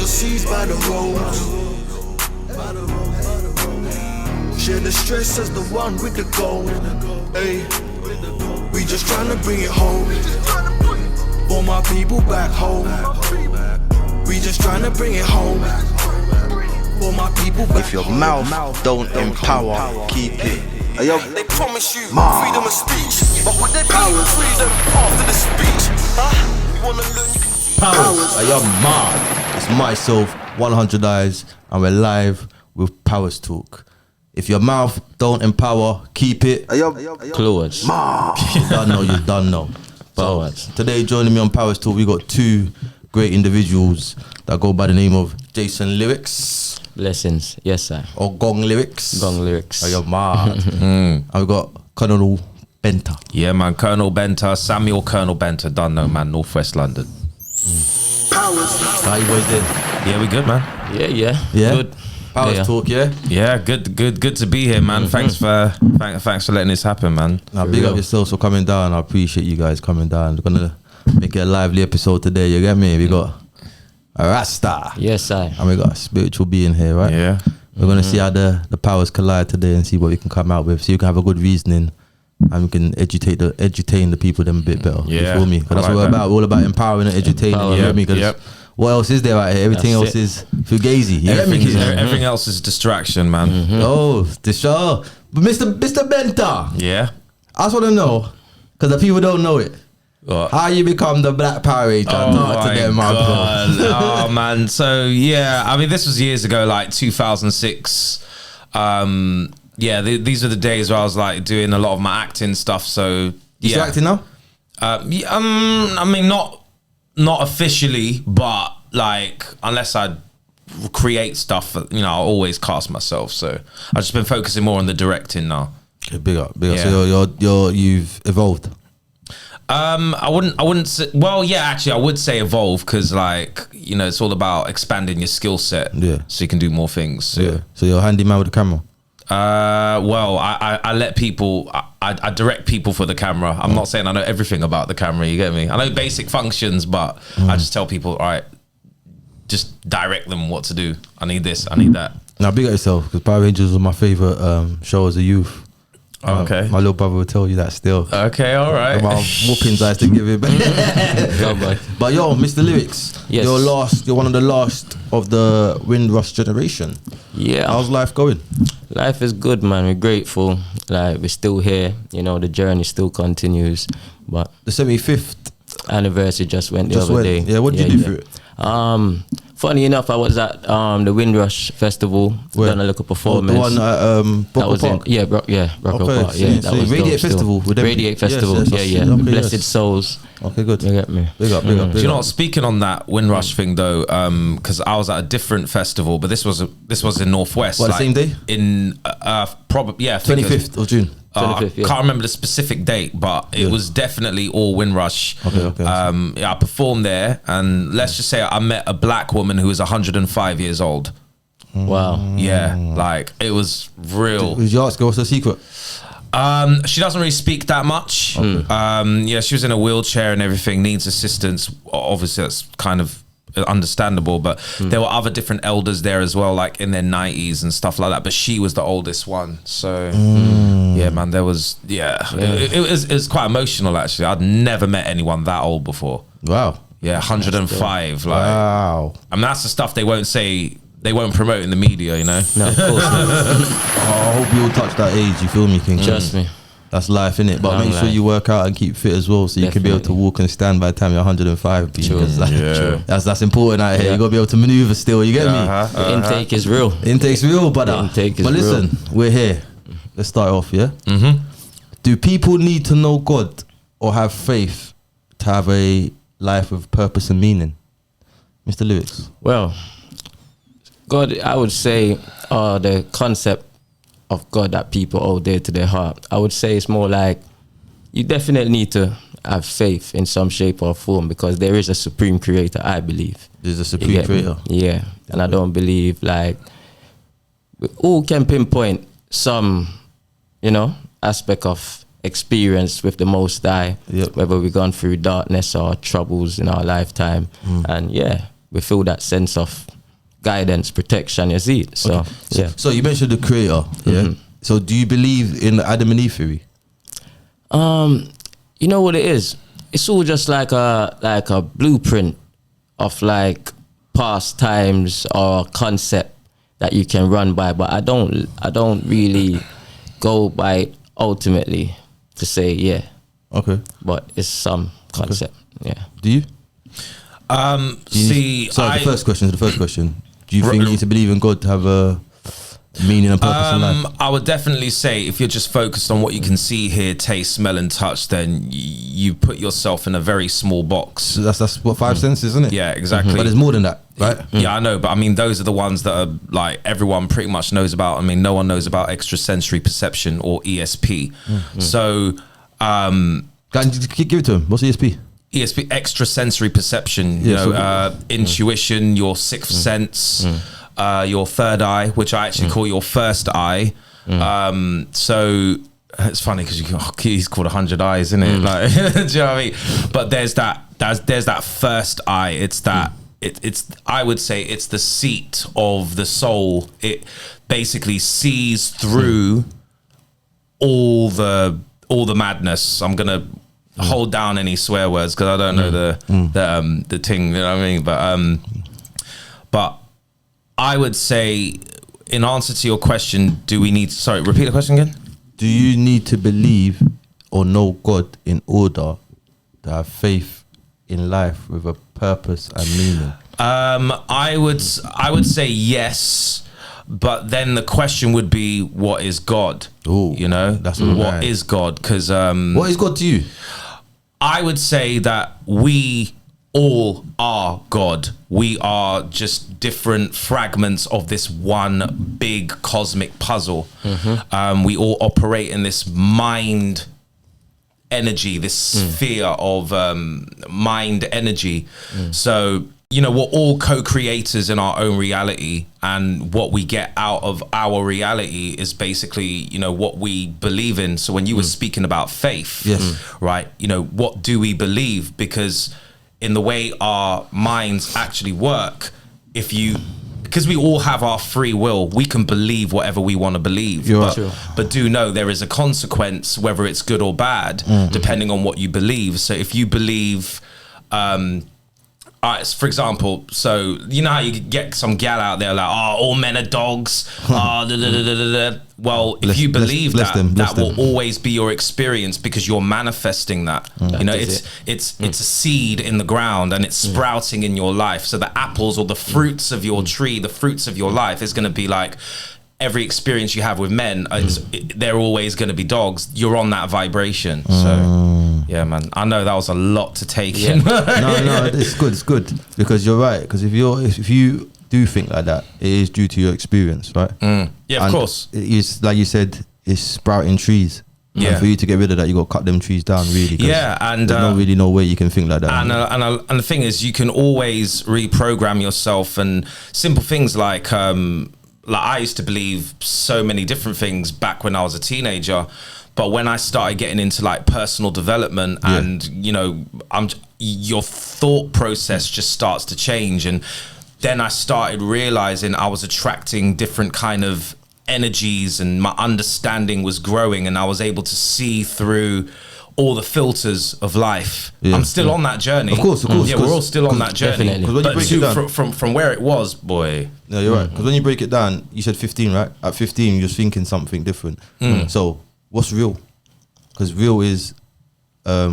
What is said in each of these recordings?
seas by the roads. Share the stress as the one with the gold. Hey, we just tryna bring it home. For my people back home. We just tryna bring it home. For my people back home. If your mouth don't empower, keep it. They promise you freedom of speech, but would they be freedom after the speech? You wanna learn, you can Powers. Yo, man. It's myself, 100 Eyes, and we're live with Powers Talk. If your mouth don't empower, keep it closed. You done know. Powers. So, today joining me on Powers Talk, we got two great individuals that go by the name of Jason Lyricz. Blessings, yes sir. Or Gong Lyricz. Gong Lyricz. Oh, you're mad. And we got Colonel Benta. Yeah, man, Colonel Benta, Samuel Colonel Benta, done know, man, Northwest London. powers. How you boys doing? Yeah, we good, man. Yeah. Good. Powers Talk, yeah? Yeah, good to be here, man. Thanks for letting this happen, man. Now, big up yourselves for coming down. I appreciate you guys coming down. We're gonna make it a lively episode today, you get me? We got a Rasta. Yes sir. And we got a spiritual being here, right? Yeah. We're gonna see how the powers collide today and see what we can come out with, so you can have a good reasoning and we can edutain the people them a bit better. Yeah, you feel me? Because that's what we're about. We're all about empowering and edutaining. You get me? Because what else is there out here? Everything else is fugazi. You get me? Everything else is distraction, man. Oh, the show. But Mr. Benta, Yeah. I just want to know, because the people don't know it. What? How you become the Black Power Ranger? Oh Not to them, my bro. Oh man, so yeah, I mean this was years ago, like 2006. These are the days where I was like doing a lot of my acting stuff. So You still acting now? I mean not officially, but like unless I create stuff, you know, I always cast myself. So I've just been focusing more on the directing now. Okay, big up. Yeah. So you've evolved. I wouldn't say, well, yeah, actually I would say evolve, because like, you know, it's all about expanding your skill set, so you can do more things. So, So you're a handyman with the camera. well, I let people, I direct people for the camera. I'm not saying I know everything about the camera, you get me? I know basic functions, but I just tell people, all right, just direct them what to do. I need this, I need that. Now big up yourself, because Power Rangers was my favourite show as a youth. Okay. My little brother will tell you that still. Okay, all right. My whoopings I used to give it. But yo, Mr. Lyricz, Yes. you're one of the last of the Windrush generation. Yeah. How's life going? Life is good, man. We're grateful. Like, we're still here. You know, the journey still continues. But The 75th anniversary just went the other day. Yeah, what did you do for it? Funny enough, I was at the Windrush Festival. Where? Done a little performance. The one at that was Brocco Park? Brocco Okay, Park. see, Yeah, that was Radiate dope still. Festival with them? Radiate Yes, Festival. yes, Yeah. okay, Blessed yes. souls. Okay, good. You get me? Big up. Do you know what, speaking on that Windrush thing though, because I was at a different festival, but this was in Northwest. What, the same day? In probably 25th of June. 25th, yeah. Can't remember the specific date, but it was definitely all Windrush. Okay. I performed there, and let's just say I met a black woman who was 105 years old. Wow. Yeah, like it was real. Did you ask her what's the secret? She doesn't really speak that much. She was in a wheelchair and everything, needs assistance. Obviously, that's kind of understandable, but there were other different elders there as well, like in their 90s and stuff like that, but she was the oldest one. So yeah, man, there was it was quite emotional actually. I'd never met anyone that old before. Wow. Yeah, 105. Like, Wow. I mean, that's the stuff they won't promote in the media, you know. No, of course not. I hope you all touch that age, you feel me, King? Trust me. That's life, innit? But Long make sure life. you work out and keep fit as well, so you can be able to Definitely. walk and stand by the time you're 105. True. Because like, Yeah. that's important out here. You gotta be able to maneuver still. You get me? The intake is real. Intake's real, brother. Intake is but listen, we're here. Let's start off, yeah? Do people need to know God or have faith to have a life of purpose and meaning? Mr. Lyricz. Well, God, I would say, the concept of God that people hold dear to their heart, I would say it's more like you definitely need to have faith in some shape or form, because there is a supreme creator, I believe. There's a You supreme get me? creator. Yeah. And I don't believe like we all can pinpoint some, you know, aspect of experience with the Most High, Yep. whether we've gone through darkness or troubles in our lifetime. And yeah, we feel that sense of guidance, protection, you see it. So, yeah. So you mentioned the creator, yeah? So do you believe in the Adam and Eve theory? You know what it is? It's all just like a blueprint of like past times or concept that you can run by, but I don't really go by it ultimately to say yeah. Okay. But it's some concept. Yeah. Do you? See, the first question. Do you think you need to believe in God to have a meaning and purpose in life? I would definitely say if you're just focused on what you can see, hear, taste, smell, and touch, then you put yourself in a very small box. So that's what 5 senses, isn't it? Yeah, exactly. But there's more than that, right? Yeah, I know, but I mean, those are the ones that are like everyone pretty much knows about. I mean, no one knows about extrasensory perception or ESP. So, give it to him. What's ESP? ESP, extrasensory perception. You know, intuition, your sixth sense. Your third eye, which I actually call your first eye. So it's funny because he's called 100 eyes, isn't it? Like, do you know what I mean? But there's that first eye. It's that it's I would say it's the seat of the soul. It basically sees through all the madness. I'm gonna hold down any swear words because I don't know the thing. You know what I mean? But I would say, in answer to your question, do we need... Sorry, repeat the question again? Do you need to believe or know God in order to have faith in life with a purpose and meaning? I would say yes, but then the question would be, what is God? Ooh, you know? That's what is God? Because... what is God to you? I would say that we all are God. We are just different fragments of this one big cosmic puzzle. We all operate in this mind energy, this sphere of mind energy. So, you know, we're all co-creators in our own reality, and what we get out of our reality is basically, you know, what we believe in. So when you were speaking about faith, right, you know, what do we believe? Because in the way our minds actually work, because we all have our free will, we can believe whatever we want to believe. But do know there is a consequence, whether it's good or bad, depending on what you believe. So if you believe, for example, so you know how you get some gal out there like, oh, all men are dogs. Well, if you believe that will always be your experience because you're manifesting that. You know, it's a seed in the ground and it's sprouting in your life. So the apples or the fruits of your tree, the fruits of your life is going to be like every experience you have with men. They're always going to be dogs. You're on that vibration. So yeah, man, I know that was a lot to take in. No, it's good because you're right. Because if you do think like that, it is due to your experience, right? Yeah, of course. It's like you said, it's sprouting trees. Yeah. And for you to get rid of that, you got to cut them trees down, really. Yeah, and there's not really no way you can think like that. And the thing is, you can always reprogram yourself, and simple things like I used to believe so many different things back when I was a teenager. But when I started getting into like personal development and, you know, your thought process just starts to change. And then I started realizing I was attracting different kind of energies and my understanding was growing and I was able to see through all the filters of life. I'm still on that journey. Of course. Yeah, we're all still on that journey. Definitely. But from where it was, boy. No, you're right. Because when you break it down, you said 15, right? At 15, you're thinking something different. So what's real? Because real is a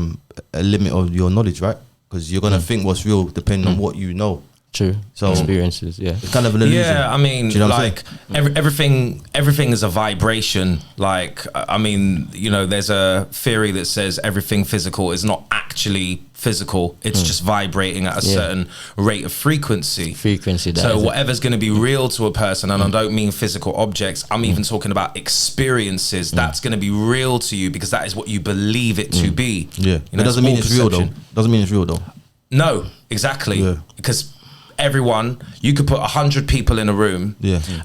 limit of your knowledge, right? Because you're going to think what's real depending on what you know. True. So experiences, it's kind of an illusion. Yeah, I mean, you know like everything is a vibration. Like, I mean, you know, there's a theory that says everything physical is not actually physical. It's just vibrating at a certain rate of frequency. So whatever's going to be real to a person, and I don't mean physical objects, I'm even talking about experiences. That's going to be real to you because that is what you believe it to be. Yeah, you know, it doesn't mean it's real though. Doesn't mean it's real though. No, exactly. Because everyone, you could put 100 people in a room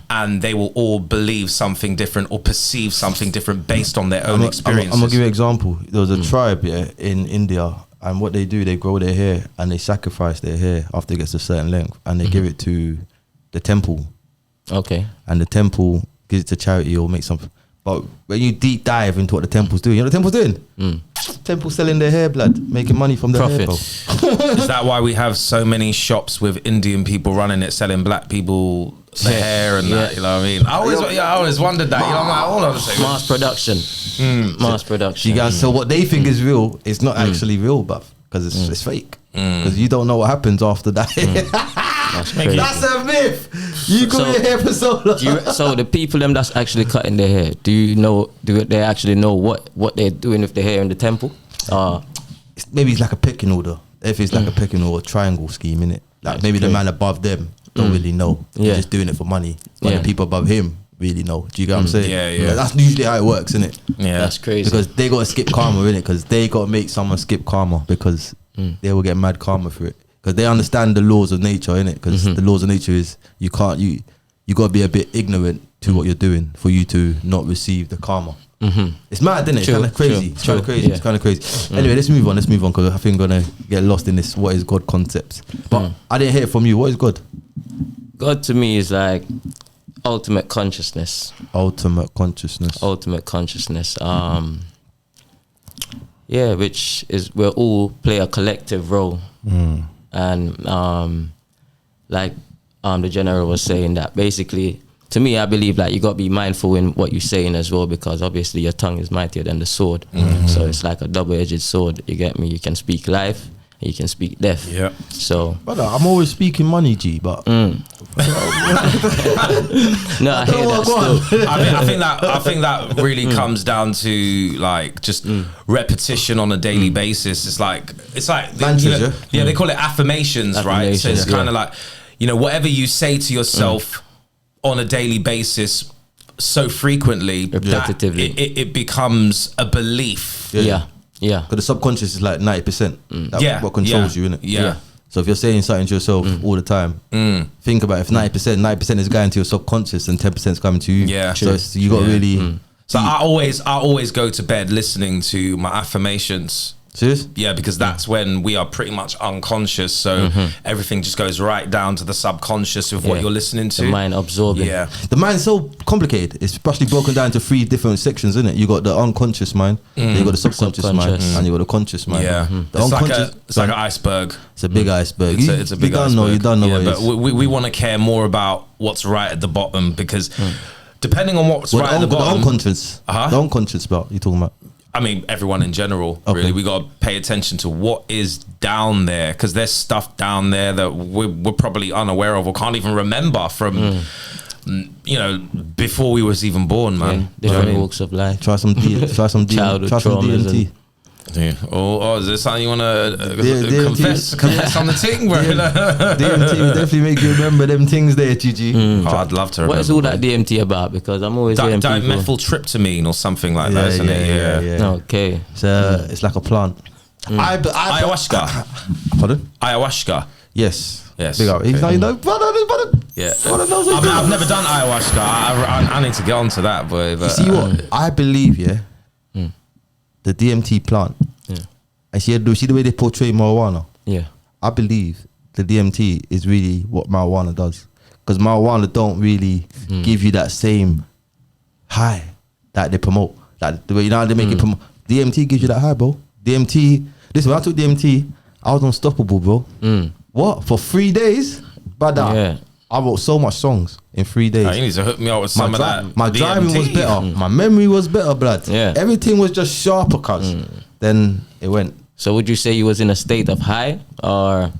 and they will all believe something different or perceive something different based on their own experiences. I'm gonna give you an example. There was a tribe in India, and what they do, they grow their hair and they sacrifice their hair after it gets a certain length, and they give it to the temple, Okay. and the temple gives it to charity or make something. But when you deep dive into what the temple's doing, you know what the temple's doing? Temple selling their hair, blood, making money from their hair, bro. Is that why we have so many shops with Indian people running it, selling black people the hair and that? You know what I mean? I always wondered that. You know, I'm like, hold on a second. Mass production. Mass production. You guys, so what they think is real, it's not actually real, but because it's fake. Because you don't know what happens after that. That's crazy. That's a myth. You go your hair for so long. So the people them that's actually cutting their hair, do they actually know what they're doing with the hair in the temple? Maybe it's like a pecking order. If it's like a pecking order, triangle scheme, innit? Like That's maybe crazy. the man above them don't really know. Yeah. He's just doing it for money. But Yeah. the people above him really know. Do you get what I'm saying? Yeah. That's usually how it works, innit? Yeah. That's crazy. Because they got to skip karma, innit? Because they got to make someone skip karma because they will get mad karma for it. Because they understand the laws of nature, innit? Because the laws of nature is you got to be a bit ignorant to what you're doing for you to not receive the karma. It's mad, isn't it? It's True, kind of crazy. true, It's kind of true, crazy. yeah. It's kind of crazy. Anyway, let's move on because I think I'm gonna get lost in this. What is God concepts? But I didn't hear it from you. What is God? God to me is like ultimate consciousness. Ultimate consciousness. Ultimate consciousness. Yeah, which is we all play a collective role. And like the general was saying that basically, to me, I believe like you got to be mindful in what you're saying as well, because obviously your tongue is mightier than the sword. So it's like a double-edged sword. You get me? You can speak life, and you can speak death. Yeah. So Brother, I'm always speaking money, G, but no, I hear that still. I think that really comes down to like just repetition on a daily basis. It's like Mantras, yeah, they call it affirmations, right? So it's Affirmations, kind of like, you know, whatever you say to yourself on a daily basis so frequently, Repetitively. that it becomes a belief. Yeah. because the subconscious is like 90%. That's what controls you, innit? Yeah. So if you're saying something to yourself all the time, think about it. If 90% is going to your subconscious and 10% is coming to you. Yeah. So you got to really. So I always go to bed listening to my affirmations. Serious? Yeah, because that's when we are pretty much unconscious. So everything just goes right down to the subconscious of what you're listening to. The mind absorbing. Yeah. The mind's so complicated. It's especially broken down into 3 different sections, isn't it? You got the unconscious mind, then you got the subconscious mind, Subconscious. and you got the conscious mind. Yeah. The It's unconscious. like an iceberg. It's a big iceberg. It's a big you iceberg. You don't know Yeah, what it but is. we want to care more about what's right at the bottom, because depending on what's Well, right at the the bottom, unconscious. Uh-huh. The unconscious about you talking about. I mean, everyone in general, really, we got to pay attention to what is down there, because there's stuff down there that we're probably unaware of or can't even remember from, you know, before we was even born, man. Different walks of life. Try some Childhood traumas DMT. Yeah. Oh, is there something you want to DMT. confess on the ting, bro? DMT will definitely make you remember them things there, GG. Oh, I'd love to remember. What is all that DMT about? Because I'm always hearing people. Dimethyltryptamine or something like that, isn't it? Yeah. Okay. It's like a plant. Ayahuasca. Pardon? Ayahuasca. Yes. Yes. Big up. He's Okay. like, you know, brother. Yeah. Brother knows what he's I've doing. never done ayahuasca. I need to get onto that, boy. But, You see what? I believe, the DMT plant. And see the way they portray marijuana. Yeah. I believe the DMT is really what marijuana does, because marijuana don't really give you that same high that they promote. That the way you know how they make it promote. DMT gives you that high, bro. DMT. Listen, when I took DMT, I was unstoppable, bro. What, for 3 days, brother? Yeah. I wrote so much songs in 3 days. you need to hook me up with some of that. My driving was DMT. better. My memory was better, blood. Yeah. Everything was just sharper, cuz. Then it went. So would you say you was in a state of high, or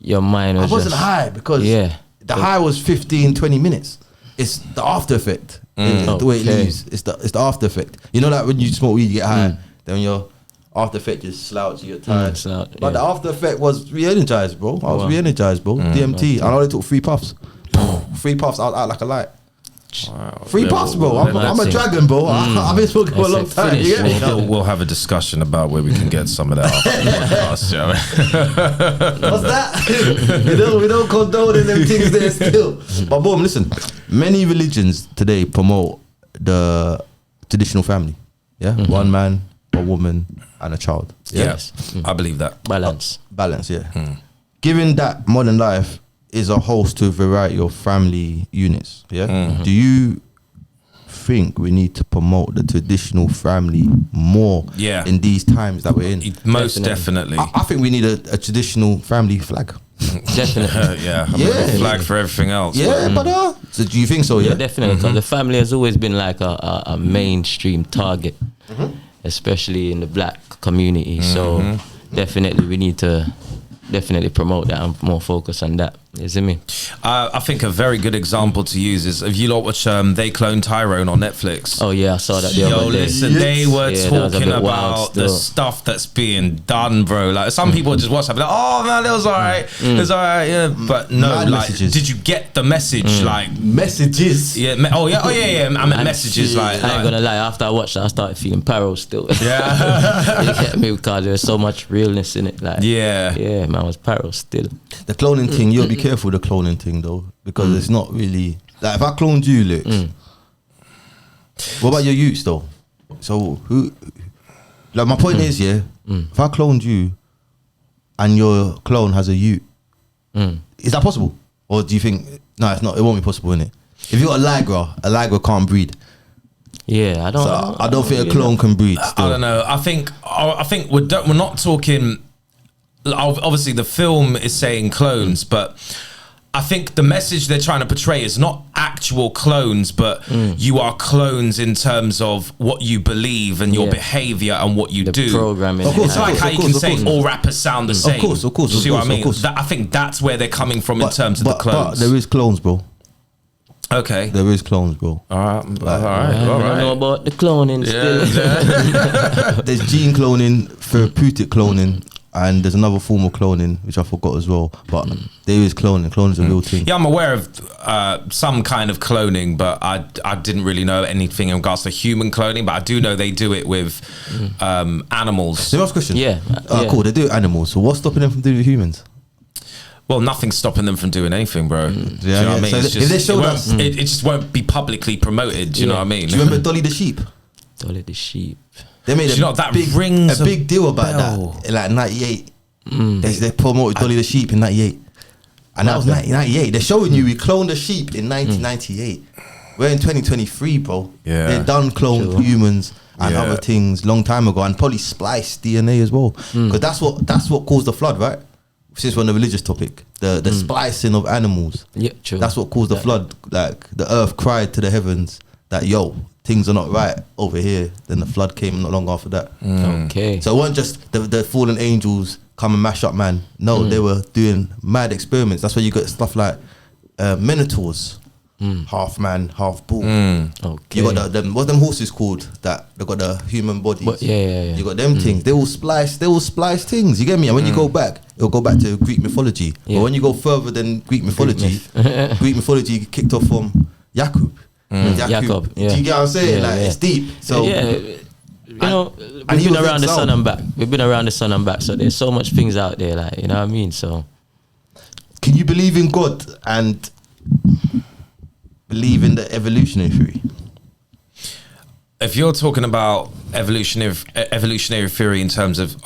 your mind was I wasn't just high because the high was 15, 20 minutes. It's the after effect. The way it Okay. leaves. It's the after effect. You know that when you smoke weed, you get high. Then your after effect just slouch, you get tired. But the after effect was re-energized, bro. I was re-energized, bro. DMT. I only took 3 puffs. 3 puffs out like a light. Wow. 3 puffs, bro. I'm a dragon, bro. I've been smoking for a long That's it, time. finish, You get me? We'll have a discussion about where we can get some of that off the podcast, you know? What's that? we don't condone them things there still. But boom, listen. Many religions today promote the traditional family. Yeah, 1 man, 1 woman, and a child. Yeah? Yes, I believe that. balance. Balance. Yeah. Given that modern life is a host to a variety of family units. Yeah. Mm-hmm. Do you think we need to promote the traditional family more? Yeah. In these times that we're in, Most definitely. I think we need a traditional family flag. Definitely. Yeah. Yeah. A flag for everything else. Yeah, but so do you think so? Yeah, Yeah. definitely. Because the family has always been like a mainstream target, especially in the black community. So definitely we need to definitely promote that and more focus on that. You see me? I think a very good example to use is if you lot watch They Clone Tyrone on Netflix. Oh yeah, I saw that the Yo, other day. listen, they were Yeah, that was a talking bit wild about the still. stuff that's being done, bro. Like some people just watch that, be like, oh man, it was alright, it was alright, yeah. But no, Mad like, messages. did you get the message? Like, Messages. yeah, I meant messages like. I ain't gonna lie, after I watched that, I started feeling paro still. Yeah. You get me? Because there's so much realness in it. Like, Yeah. yeah, man, I was paro still. The cloning thing, you gotta be careful with the cloning thing though, because it's not really like if I cloned you, Lyricz. What about your youths though? So who? Like my point is, yeah, if I cloned you, and your clone has a youth, is that possible? Or do you think no, it's not? It won't be possible, innit? If you got a Ligra can't breed. Yeah, I don't. So I don't think a really clone can breed. Still. I don't know. I think we're not talking. Obviously, the film is saying clones, but I think the message they're trying to portray is not actual clones, but you are clones in terms of what you believe and your behavior and what you The do. programming. Of course, It's like how you can say all rappers sound the same. course, of course, You see what I of mean? course. I think that's where they're coming from in terms of the But clones. there is clones, bro. Okay. There is clones, bro. All right. I don't know about the cloning still. There's gene cloning, therapeutic cloning, and there's another form of cloning which I forgot as well. But there is cloning. Cloning is a real thing. Yeah, I'm aware of some kind of cloning, but I didn't really know anything in regards to human cloning. But I do know they do it with animals. Let me ask a question. Yeah, Cool. They do it animals. So what's stopping them from doing it with humans? Well, nothing's stopping them from doing anything, bro. Do you know what I mean? So It's if they showed us- it just won't be publicly promoted. Do you know what I mean? Do you remember Dolly the sheep? Dolly the sheep. They made Do you know that rings a big deal about bell. that in like '98. They promoted Dolly the sheep in '98, and that was 1998. They're showing you we cloned a sheep in 1998. We're in 2023, bro. Yeah. They done cloned humans and Yeah. other things long time ago, and probably spliced DNA as well, because that's what caused the flood, right? Since we're on the religious topic, the splicing of animals. Yeah, true. That's what caused the flood. Like the earth cried to the heavens that yo, things are not right over here. Then the flood came not long after that. Okay. So it wasn't just the fallen angels come and mash up man. No, they were doing mad experiments. That's why you got stuff like minotaurs, half man, half bull. Okay. You got what them horses called that they got the human bodies. But yeah. You got them things. They will splice things. You get me? And when you go back, it'll go back to Greek mythology. Yeah. But when you go further than Greek mythology, Greek mythology kicked off from Jakub. Jacob, yeah. Do you get what I'm saying? Yeah, like yeah. it's deep. So yeah, you know, and we've he been was around the sun exiled. and back. We've been around the sun and back. So there's so much things out there, like, you know what I mean? So can you believe in God and believe in the evolutionary theory? If you're talking about evolutionary theory in terms of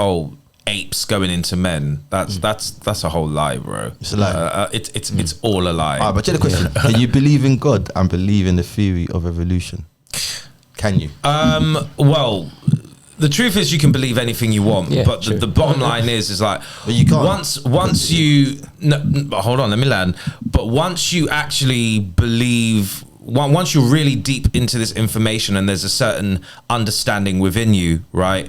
apes going into men, that's a whole lie, bro. It's a lie. It's all a lie. Alright, but check the question. Can you believe in God and believe in the theory of evolution? Can you? Well, the truth is you can believe anything you want, Yeah, but true. the bottom line is like, But you can't. once you hold on, let me land. But once you actually believe, once you're really deep into this information and there's a certain understanding within you, right?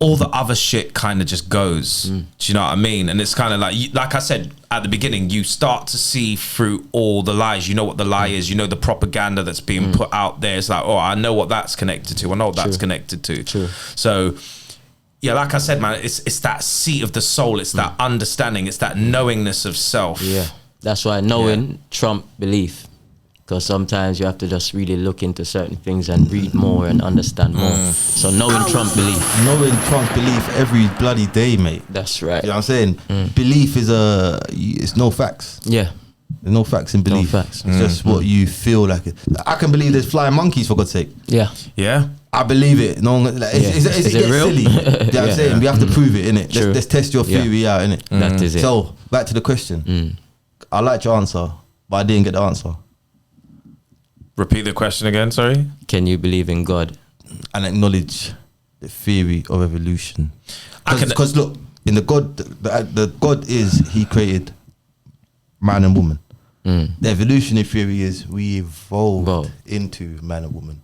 All the other shit kind of just goes. Do you know what I mean? And it's kind of like I said at the beginning, you start to see through all the lies. You know what the lie is. You know the propaganda that's being put out there. It's like, oh, I know what that's connected to. I know what that's connected to. True. So, yeah, like I said, man, it's that seat of the soul. It's that understanding. It's that knowingness of self. yeah, that's why knowing trump belief. Because sometimes you have to just really look into certain things and read more and understand more. So knowing Trump belief. Knowing Trump's belief every bloody day, mate. That's right. You know what I'm saying? Belief is it's no facts. Yeah. There's no facts in belief. facts. It's just what you feel like. I can believe there's flying monkeys, for God's sake. Yeah. Yeah. I believe it. No, like, Is it it gets real? silly. You know what I'm saying? We have to prove it, innit? True. Let's test your theory out, innit? That is it. So, back to the question. I liked your answer, but I didn't get the answer. Repeat the question again, sorry. Can you believe in God? And acknowledge the theory of evolution. Because look, in the God is he created man and woman. The evolutionary theory is we evolved into man and woman.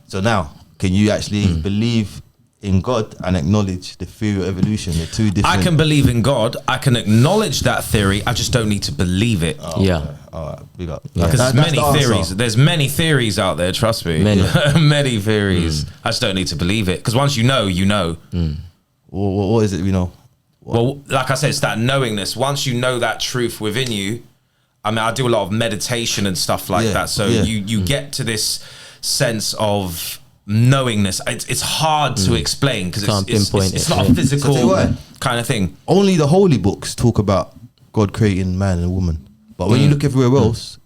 So now, can you actually believe in God and acknowledge the theory of evolution? They're two different. I can believe in God. I can acknowledge that theory. I just don't need to believe it. All right, big up. Because there's many the theories. answer. There's many theories out there. Trust me, many theories. I just don't need to believe it. Because once you know, you know. What is it? You know. Well, like I said, it's that knowingness. Once you know that truth within you, I mean, I do a lot of meditation and stuff like that. So you get to this sense of knowingness. It's hard to explain because it's not a physical kind of thing. Only the holy books talk about God creating man and woman, but when you look everywhere else,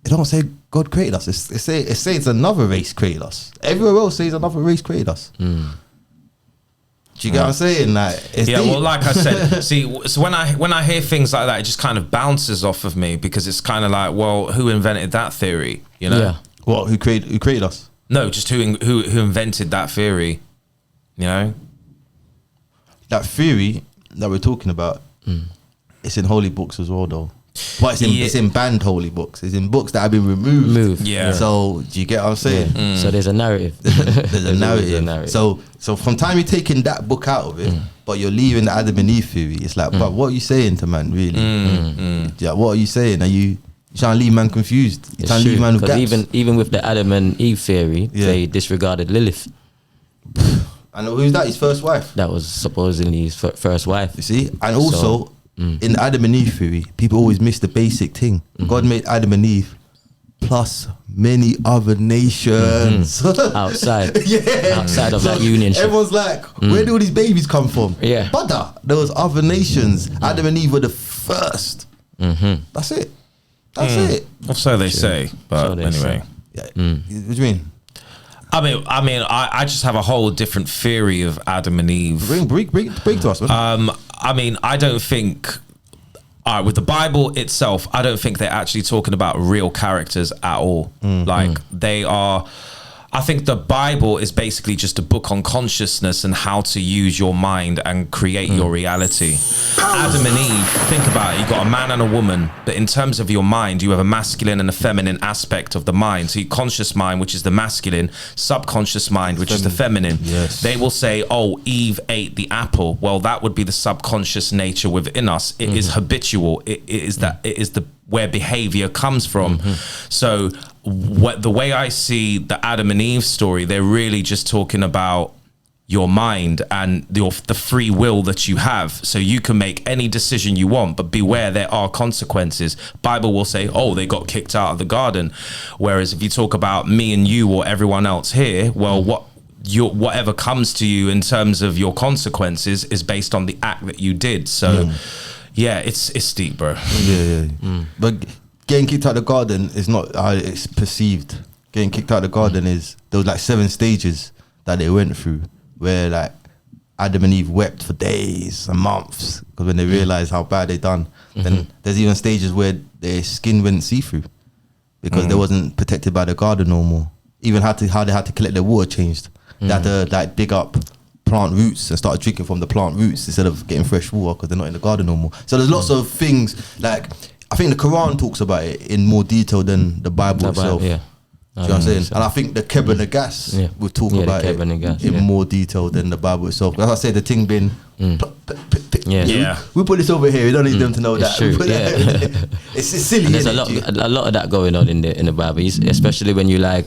it don't say God created us. It says another race created us. Everywhere else says another race created us. Do you get what I'm saying? Like, it's deep. Well, like I said, see, so when I hear things like that, it just kind of bounces off of me because it's kind of like, well, who invented that theory? You know? Yeah. What? Who created us? No, just who invented that theory? You know? That theory that we're talking about, it's in holy books as well, though. But it's in banned holy books. It's in books that have been removed. Yeah. So do you get what I'm saying? Yeah. So there's a narrative. There's a narrative. So from time you're taking that book out of it, but you're leaving the Adam and Eve theory, it's like, but what are you saying to man, really? Yeah, what are you saying? Are you trying to leave man confused? You're trying to leave man with gaps? Even with the Adam and Eve theory, they disregarded Lilith. And who's that? His first wife. That was supposedly his first wife. You see? And also, in Adam and Eve theory, people always miss the basic thing. God made Adam and Eve plus many other nations outside of that union. Everyone's like, where do all these babies come from? Yeah. Brother, there was other nations. Adam and Eve were the first. That's it. That's it. Or so they say. But So they anyway. Yeah. What do you mean? I mean, I just have a whole different theory of Adam and Eve. Break to us, man. I mean, I don't think, with the Bible itself, I don't think they're actually talking about real characters at all. They are, I think the Bible is basically just a book on consciousness and how to use your mind and create your reality. Adam and Eve, think about it, you got a man and a woman, but in terms of your mind, you have a masculine and a feminine aspect of the mind. So your conscious mind, which is the masculine, subconscious mind, which is the feminine. Yes. They will say, oh, Eve ate the apple. Well, that would be the subconscious nature within us. It is habitual. It is the where behavior comes from. So the way I see the Adam and Eve story, they're really just talking about your mind and the free will that you have. So you can make any decision you want, but beware, there are consequences. Bible will say, oh, they got kicked out of the garden. Whereas if you talk about me and you or everyone else here, well, whatever comes to you in terms of your consequences is based on the act that you did. So yeah, it's deep, bro. But getting kicked out of the garden is not how it's perceived. Getting kicked out of the garden is, there was like 7 stages that they went through, where like Adam and Eve wept for days and months because when they realized how bad they done. Then there's even stages where their skin went see-through because they wasn't protected by the garden no more. Even how they had to collect their water changed. They had to like dig up plant roots and start drinking from the plant roots instead of getting fresh water because they're not in the garden no more. So there's lots of things, like I think the Quran talks about it in more detail than the Bible itself. Do you know what I'm saying? And I think the Keb and the Gas will talk about it in more detail than the Bible itself. As I said, the thing been we put this over here. We don't need them to know It's that. true, It's silly. And there's a lot of that going on in the Bible, especially when you like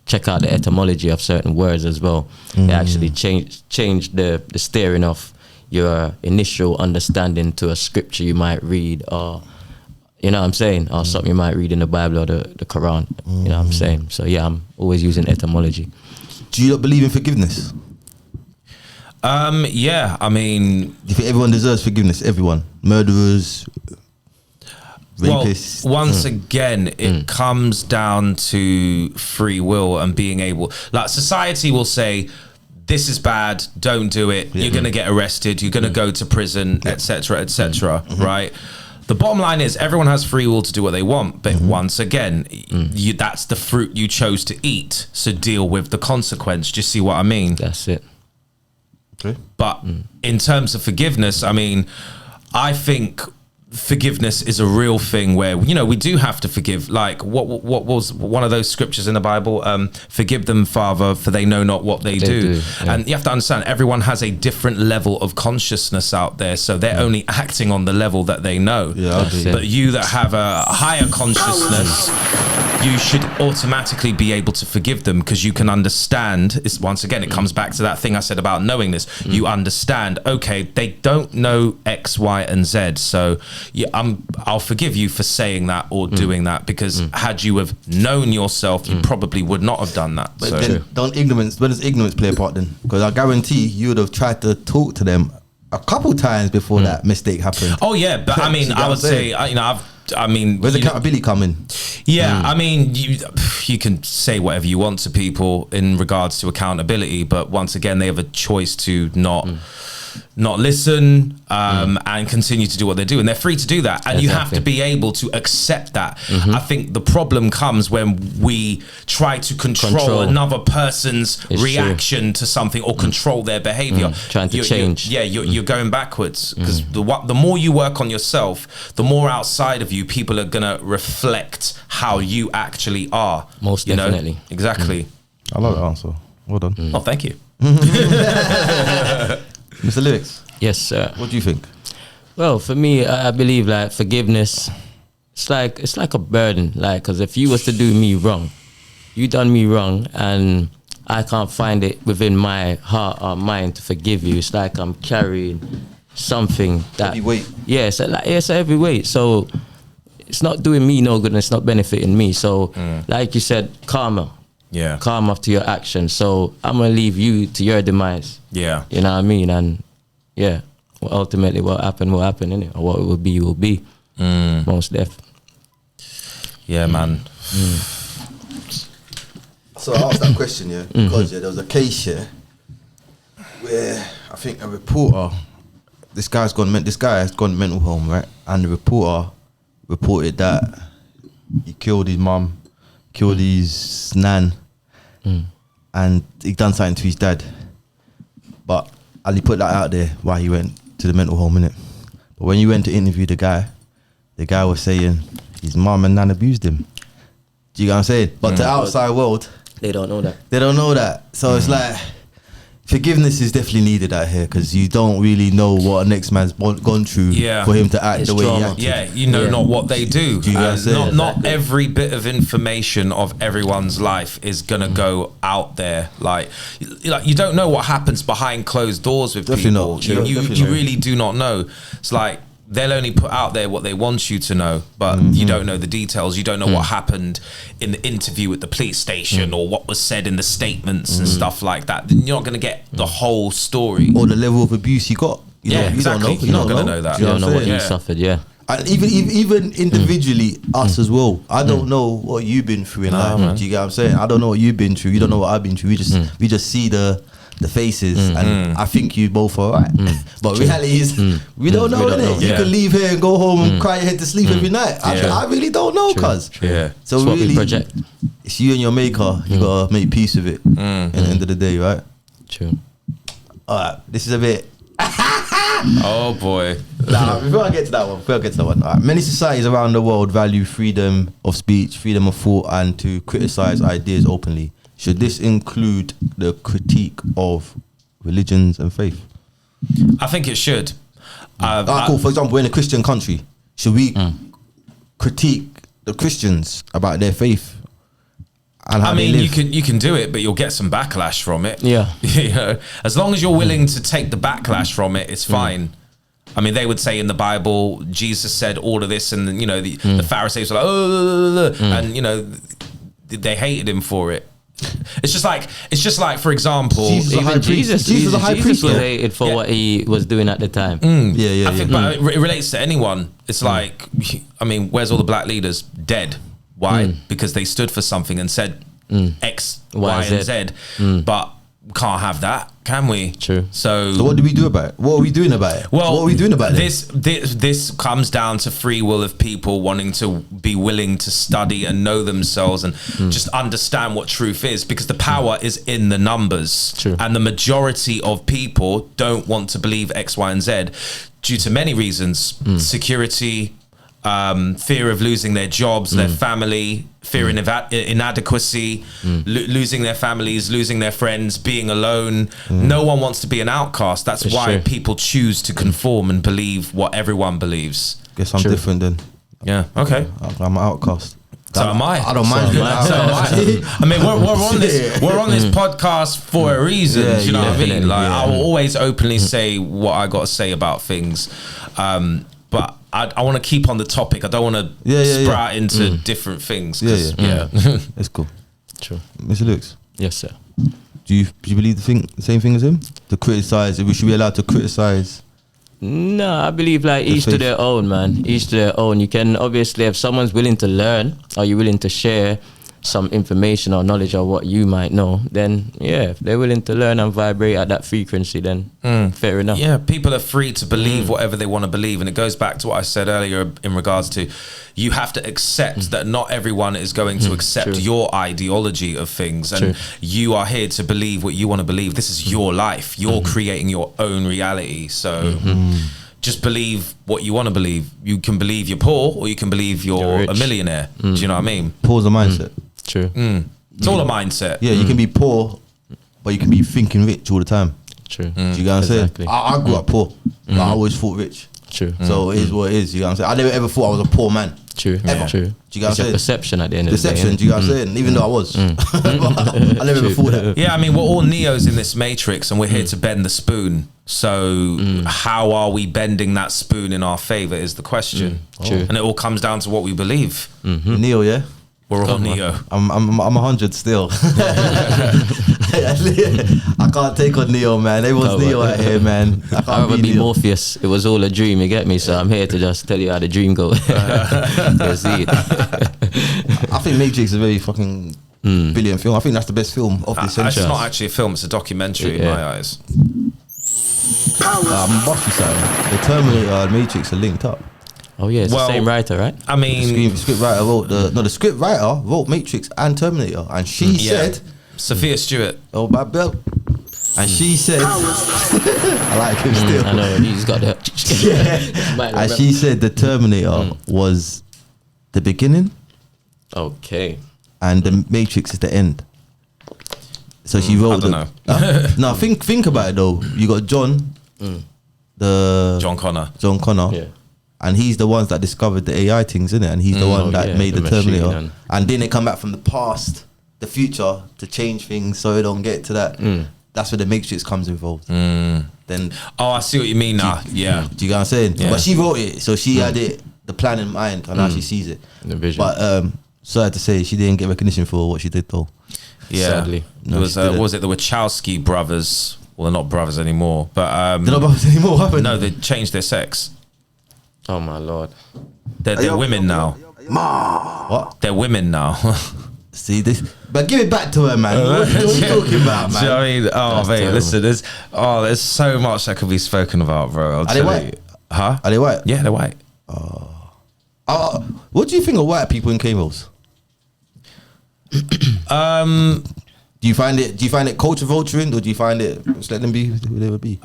check out the etymology of certain words as well. They actually change the steering of your initial understanding to a scripture you might read, or you know what I'm saying, or something you might read in the Bible or the Quran. You know what I'm saying? So yeah, I'm always using etymology. Do you not believe in forgiveness? Yeah, I mean, Do you think everyone deserves forgiveness? Everyone, murderers. rapists. Well, once again, it comes down to free will and being able. Like society will say, "This is bad. Don't do it. You're gonna get arrested. You're gonna go to prison, etc., etc." Right? The bottom line is everyone has free will to do what they want, but once again, that's the fruit you chose to eat. So deal with the consequence. Do you see what I mean? That's it. Okay. But in terms of forgiveness, I mean, I think forgiveness is a real thing where, you know, we do have to forgive. Like what was one of those scriptures in the Bible? Forgive them, Father, for they know not what they do. And you have to understand, everyone has a different level of consciousness out there. So they're only acting on the level that they know. But you that have a higher consciousness, you should automatically be able to forgive them because you can understand. It's, once again, it comes back to that thing I said about knowing this. You understand, okay, they don't know X, Y, and Z. So yeah, I'll forgive you for saying that or doing that, because had you have known yourself, you probably would not have done that. But So then where does ignorance play a part then? Because I guarantee you would have tried to talk to them a couple times before that mistake happened. oh yeah, but I mean, I would say, you know, I mean, Where's you know, accountability come in? yeah, I mean, you can say whatever you want to people in regards to accountability, but once again, they have a choice to not listen and continue to do what they do, and they're free to do that, and you have to be able to accept that. I think the problem comes when we try to control another person's reaction to something or control their behavior, trying to change. You're going backwards, because the more you work on yourself, the more outside of you people are gonna reflect how you actually are. Most definitely. Exactly. I love that answer. Well done. Oh, thank you. Mr. Lyricz, Yes, sir. what do you think? Well, for me, I believe like forgiveness, it's like a burden. Like, because if you was to do me wrong, you done me wrong, and I can't find it within my heart or mind to forgive you. It's like I'm carrying something that Heavy weight. Yeah, it's a heavy weight. So it's not doing me no good, and it's not benefiting me. So, like you said, karma. Yeah. Karma to your actions. So I'm gonna leave you to your demise. Yeah. You know what I mean? And yeah, well, ultimately what happened will happen, innit? Or what it will be. Most def. Yeah, man. So I asked that question, because there was a case where I think a reporter, this guy has gone mental home, right? And the reporter reported that he killed his mum, killed his nan, and he done something to his dad. And he put that out there while he went to the mental home, innit? But when you went to interview the guy was saying his mum and nan abused him. Do you get what I'm saying? But to the outside world, They don't know that. they don't know that. So it's like, forgiveness is definitely needed out here, because you don't really know what a next man's gone through for him to act It's the way he trauma. acted. Yeah, you know not what they do. Do you guys say? Not Exactly. every bit of information of everyone's life is gonna go out there. Like you don't know what happens behind closed doors with Definitely people. not. You Definitely not. really do not know. It's like they'll only put out there what they want you to know, but you don't know the details. You don't know what happened in the interview at the police station or what was said in the statements and stuff like that. You're not going to get the whole story. Or the level of abuse he got. You Exactly. don't know. You're not going to know that. You don't know what saying? you suffered, yeah. And even individually, us as well. I don't know what you've been through in life. man. Do you get what I'm saying? I don't know what you've been through. You don't know what I've been through. We just see the faces, and I think you both are right. But reality is, we don't know, don't innit? know. You Yeah. can leave here and go home and cry your head to sleep every night. I really don't know, cuz. Yeah. So It's what we really, project. it's you and your maker. You gotta make peace with it at the end of the day, right? True. Alright, this is a bit. Oh boy. Nah, before I get to that one, alright. Many societies around the world value freedom of speech, freedom of thought, and to criticize ideas openly. Should this include the critique of religions and faith? I think it should. Cool. For example, in a Christian country, should we critique the Christians about their faith and how I mean, they live? you can do it, but you'll get some backlash from it. Yeah. You know, as long as you're willing to take the backlash from it, it's fine. I mean, they would say in the Bible, Jesus said all of this, and you know, the Pharisees were like, and you know, they hated him for it. It's just like for example, Even Jesus was a high priest. was though. hated for what he was doing at the time. Yeah. I think, but it relates to anyone. It's like, I mean, where's all the black leaders? Dead. Why? Because they stood for something and said X, Y, and Z. But we can't have that, can we? True. So So what do we do about it? What are we doing about it? well, what are we doing about this? This comes down to free will of people wanting to be willing to study and know themselves and just understand what truth is, because the power is in the numbers. True. And the majority of people don't want to believe X, Y, and Z due to many reasons: security, fear of losing their jobs, their family, fear in inadequacy, losing their families, losing their friends, being alone. No one wants to be an outcast. That's why true. people choose to conform and believe what everyone believes. Guess I'm True. different then. Yeah. Okay. I'm an outcast. So am I. I don't mind. So am I. I mean, we're on this. We're on this podcast for a reason. Yeah, do you know what I mean? definitely, Like, yeah. I will always openly say what I got to say about things, but I want to keep on the topic. I don't want to sprout into different things. 'Cause, Yeah. That's cool. True. Mr. Lyricz, Yes, sir. do you believe the same thing as him? To criticize, we should be allowed to criticize. No, I believe like each to faith. their own, man. Each to their own. You can obviously, if someone's willing to learn, or you're willing to share some information or knowledge of what you might know, then yeah, if they're willing to learn and vibrate at that frequency, then fair enough. Yeah, people are free to believe whatever they want to believe. And it goes back to what I said earlier in regards to, you have to accept that not everyone is going to accept True. your ideology of things. And True. you are here to believe what you want to believe. This is your life. You're creating your own reality. So just believe what you want to believe. You can believe you're poor, or you can believe you're rich. a millionaire. Do you know what I mean? Pause the mindset. True. It's all a mindset. Yeah, you can be poor, but you can be thinking rich all the time. True. Do you get what I'm Exactly. saying? I grew up poor. But I always thought rich. True. So it is what it is. You know what I'm saying? I never ever thought I was a poor man. True. Ever. True. Do you get what It's I'm your saying? perception at the end of the Deception, day. do you know what I'm saying? Even though I was. But I never ever thought that. Yeah, I mean, we're all Neos in this matrix, and we're here to bend the spoon. So how are we bending that spoon in our favor is the question. True. And it all comes down to what we believe. Neo, yeah? We're all Neo. I'm 100 still. I can't take on Neo, man. Everyone's Neo out here, man. I I'd can't rather be be Neo. Morpheus. It was all a dream, you get me? So I'm here to just tell you how the dream goes. You see it. I think Matrix is a very fucking brilliant film. I think that's the best film of this It's century. not actually a film, it's a documentary in Yeah. my eyes. I'm busting something. The Terminator and Matrix are linked up. Oh yeah, it's Well, the same writer, right? I mean, The script writer wrote the script writer wrote Matrix and Terminator, and she said, Sophia Stewart. "Oh, my belt," and she said, "I like him still." I know, he's got that. And she said the Terminator was the beginning, Okay. and the Matrix is the end. So she wrote. I don't Huh? No, think about it though. You got John, John Connor. John Connor. Yeah. And he's the ones that discovered the AI things, isn't it? And he's the one that yeah, made the the machine Terminator. And then they come back from the past, the future, to change things so they don't get to that. That's where the Matrix comes involved. Then, Oh, I see what you mean now. Yeah. do you get what I'm saying? Yeah. But she wrote it, so she had it, the plan in mind, and now she sees it. The vision. But sorry to say, she didn't get recognition for what she did though. Yeah. Sadly. There was, she didn't. what was it the Wachowski brothers? Well, they're not brothers anymore, but They're not brothers anymore, haven't no, they changed their sex. Oh my lord. They're women now. What? They're women now. See this? But give it back to her, man. What are you talking about, Do you know what man? I mean? Oh, mate, terrible. listen, there's so much that could be spoken about, bro. I'll they tell white? you. Huh? Are they white? Yeah, they're white. What do you think of white people in K-Rolls? Do you find it culture vulturing, or do you find it just let them be who they would be?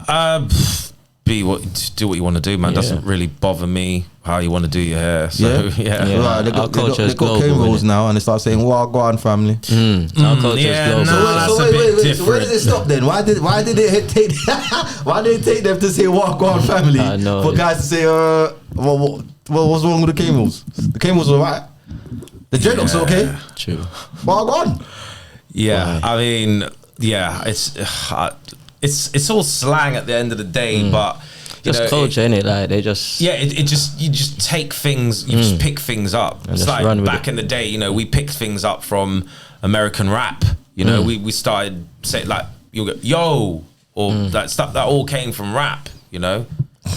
Do what you want to do, man. Doesn't really bother me how you want to do your hair. So yeah. Yeah. Right, they Our got culture is global, K-Rolls innit? now, and they start saying, "Well, go on, family." Our culture yeah, is global. nah. That's a bit So where different. did it stop then? Why did it take why did it take them to say "Walk on, family" I know. for guys to say, what's wrong with the K-Rolls? The K-Rolls are right. The dreadlocks are okay. True. Walk on. Yeah, I mean, yeah, it's all slang at the end of the day, but you Just know, culture, innit? Like they just Yeah, you just take things, you just pick things up. It's just like run with back it. in the day, we picked things up from American rap. You know, we started saying like, you'll go, yo, or that stuff that all came from rap, you know.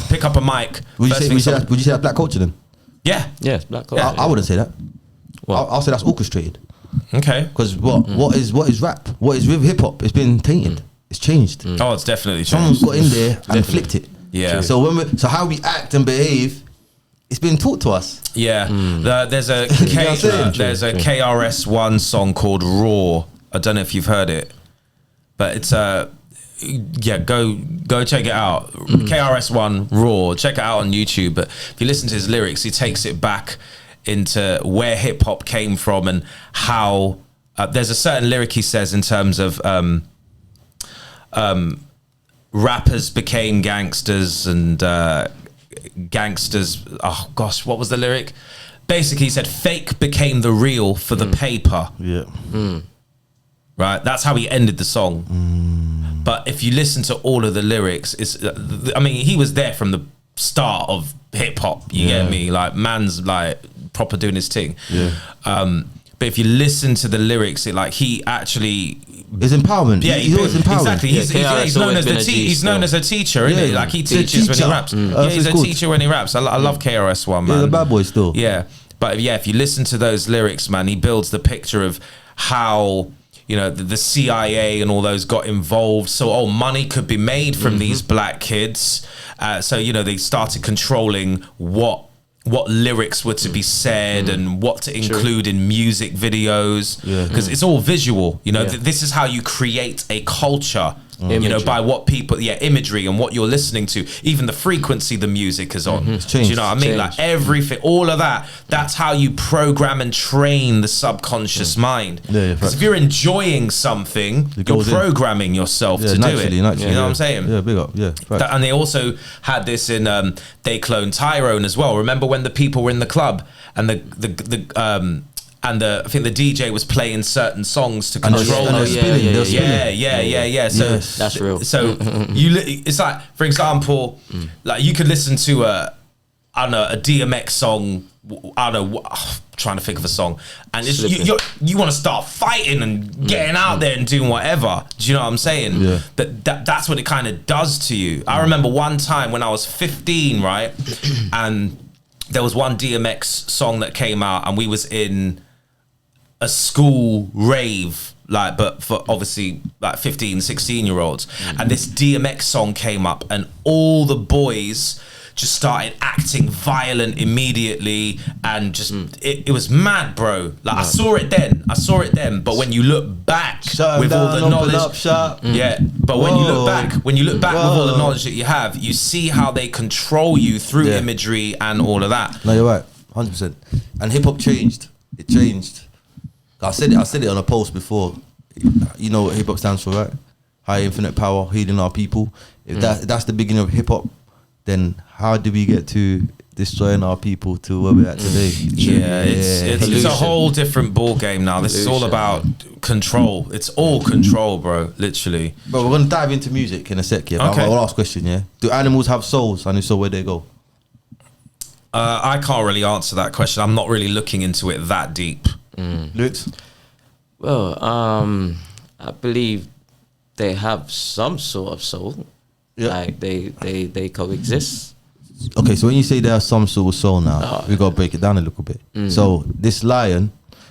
Pick up a mic. Would you say that's black culture then? Yeah. Yeah, it's black culture. I wouldn't say that. I'll say that's orchestrated. Okay. Because what is rap? What is with hip hop? It's been tainted. It's changed. Oh, it's definitely Someone's changed. got in there and flipped it. Yeah. So how we act and behave, it's been taught to us. Yeah. There's a there's a True. KRS-One song called Raw. I don't know if you've heard it, but it's go check it out. KRS-One Raw. Check it out on YouTube. But if you listen to his lyrics, he takes it back into where hip hop came from and how there's a certain lyric he says in terms of rappers became gangsters and gangsters. Oh gosh, what was the lyric? Basically, he said fake became the real for the paper. Yeah. Right, that's how he ended the song. But if you listen to all of the lyrics, it's I mean, he was there from the start of hip hop. You get me? Like, man's like proper doing his thing. Yeah. But if you listen to the lyrics, it like he actually. It's empowerment. Yeah, he's always empowering. exactly. He's known as he's known as a teacher, isn't he? Like, he teaches when he raps. Yeah, he's a teacher when he raps. I love KRS-One, man. He's a bad boy still. Yeah, but yeah, if you listen to those lyrics, man, he builds the picture of how, you know, the CIA and all those got involved. So, money could be made from these black kids. So, you know, they started controlling what lyrics were to be said and what to include in music videos, because it's all visual, you know. This is how you create a culture, you know, by what people, imagery and what you're listening to, even the frequency the music is on. Do you know what I mean? Like, everything, all of that, that's how you program and train the subconscious mind. Because if you're enjoying something, you're programming yourself to do it. You know what I'm saying? Yeah, big up. Yeah. And they also had this in They Clone Tyrone as well. Remember when the people were in the club and I think the DJ was playing certain songs to control them. Yeah. So that's real. So it's like, for example, like you could listen to a DMX song. I don't know. Trying to think of a song, and it's, you want to start fighting and getting out there and doing whatever. Do you know what I'm saying? Yeah. That's what it kind of does to you. I remember one time when I was 15, right, and there was one DMX song that came out, and we was in a school rave, like, but for obviously like 15, 16-year-olds, and this DMX song came up, and all the boys just started acting violent immediately, and just it was mad, bro. Like, I saw it then, but when you look back with all the knowledge, but when you look back with all the knowledge that you have, you see how they control you through imagery and all of that. No, you're right, 100%. And hip hop changed. It changed. I said it on a post before. You know what hip hop stands for, right? High infinite power, healing our people. If that's the beginning of hip hop, then how do we get to destroying our people to where we're at today? It's a whole different ball game now. This is all about control. It's all control, bro. Literally. But we're gonna dive into music in a sec. Yeah. Okay. Last question. Yeah. Do animals have souls? And if so, where they go? I can't really answer that question. I'm not really looking into it that deep. Lyricz? Well, I believe they have some sort of soul. Yeah. Like they coexist. Okay, so when you say they have some sort of soul now, we gotta break it down a little bit. So this lion,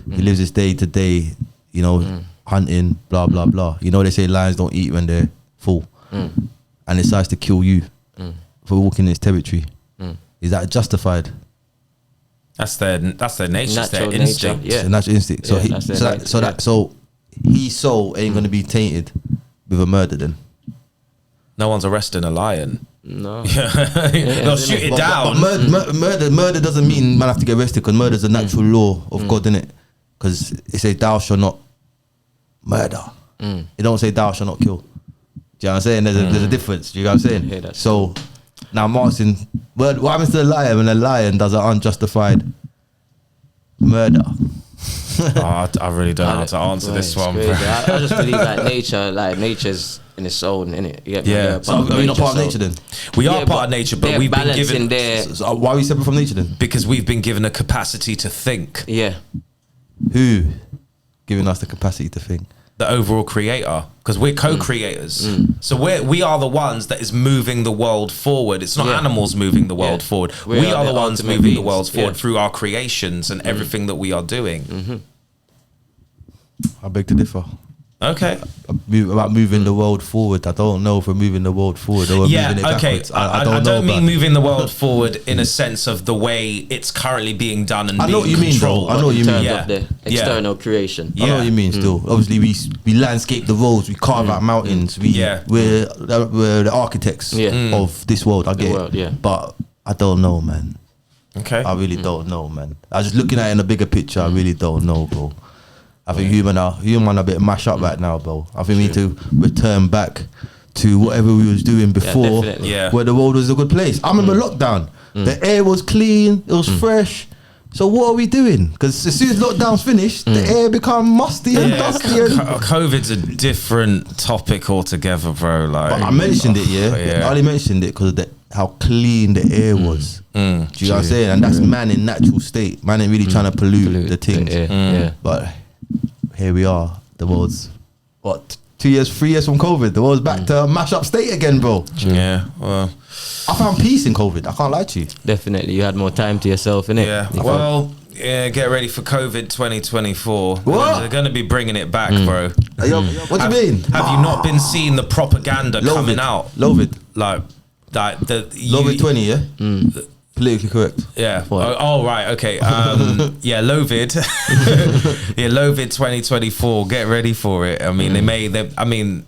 he lives his day to day, you know, hunting, blah blah blah. You know, they say lions don't eat when they're full, and it decides to kill you for walking its territory. Is that justified? That's their nature. That's their instinct. Yeah. It's a natural instinct. So his soul ain't gonna be tainted with a murder then. No one's arresting a lion. No. They'll shoot it down. But murder doesn't mean man have to get arrested, because murder is a natural law of God, innit? Because it says thou shalt not murder. It don't say thou shalt not kill. Do you know what I'm saying? There's a difference. Do you know what I'm saying? So now I'm asking, what happens to the lion when a lion does an unjustified murder? I really don't know how to answer this one, bro. I just believe like nature's in its own, innit? So are we not part of nature then? We are part of nature, but we've been given. So why are we separate from nature then? Because we've been given a capacity to think. Yeah. Who giving us the capacity to think? the overall creator, because we're co-creators. So we are the ones that is moving the world forward. It's not animals moving the world forward. We are the ones moving the world forward through our creations and everything that we are doing. I beg to differ. Okay. About moving the world forward, I don't know if we're moving the world forward or we're moving it backwards. I don't mean moving the world forward in a sense of the way it's currently being done and being controlled. I know what you mean. In terms of the external creation. I know what you mean. Still, obviously, we landscape the roads, we carve out mountains. We're the architects of this world. I get it, but I don't know, man. Okay, I really don't know, man. I was just looking at it in a bigger picture. I really don't know, bro. I think human are a bit mashed up right now, bro. I think we need to return back to whatever we was doing before, where the world was a good place. I remember lockdown. The air was clean, it was fresh. So what are we doing? Because as soon as lockdown's finished, the air become musty and dusty. COVID's a different topic altogether, bro. Like, but I mentioned it, I only mentioned it because of how clean the air was. Do you know what I'm saying? And that's man in natural state. Man ain't really trying to pollute the things. But here we are. The world's 3 years from COVID. The world's back to a mash up state again, bro. Yeah. Well, I found peace in COVID. I can't lie to you. Definitely, you had more time to yourself, innit? Yeah. Well, get ready for COVID 2024. What? They're going to be bringing it back, bro. What do you mean? Have you not been seeing the propaganda coming out? Lovid. Like Lovid 20, yeah? Politically correct. Yeah. Oh, right. Okay. Lovid. Lovid 2024. Get ready for it. I mean,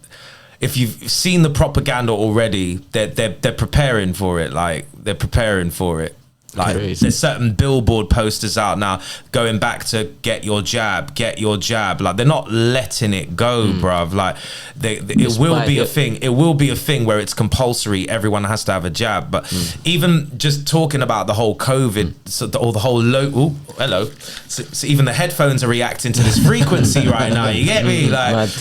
if you've seen the propaganda already, they're preparing for it. Like, they're preparing for it. Like, there's certain billboard posters out now going back to get your jab. Like, they're not letting it go, bruv. Like, it will be a thing. It will be a thing where it's compulsory. Everyone has to have a jab. But even just talking about the whole COVID, or the whole hello. So even the headphones are reacting to this frequency right now. You get me? Like,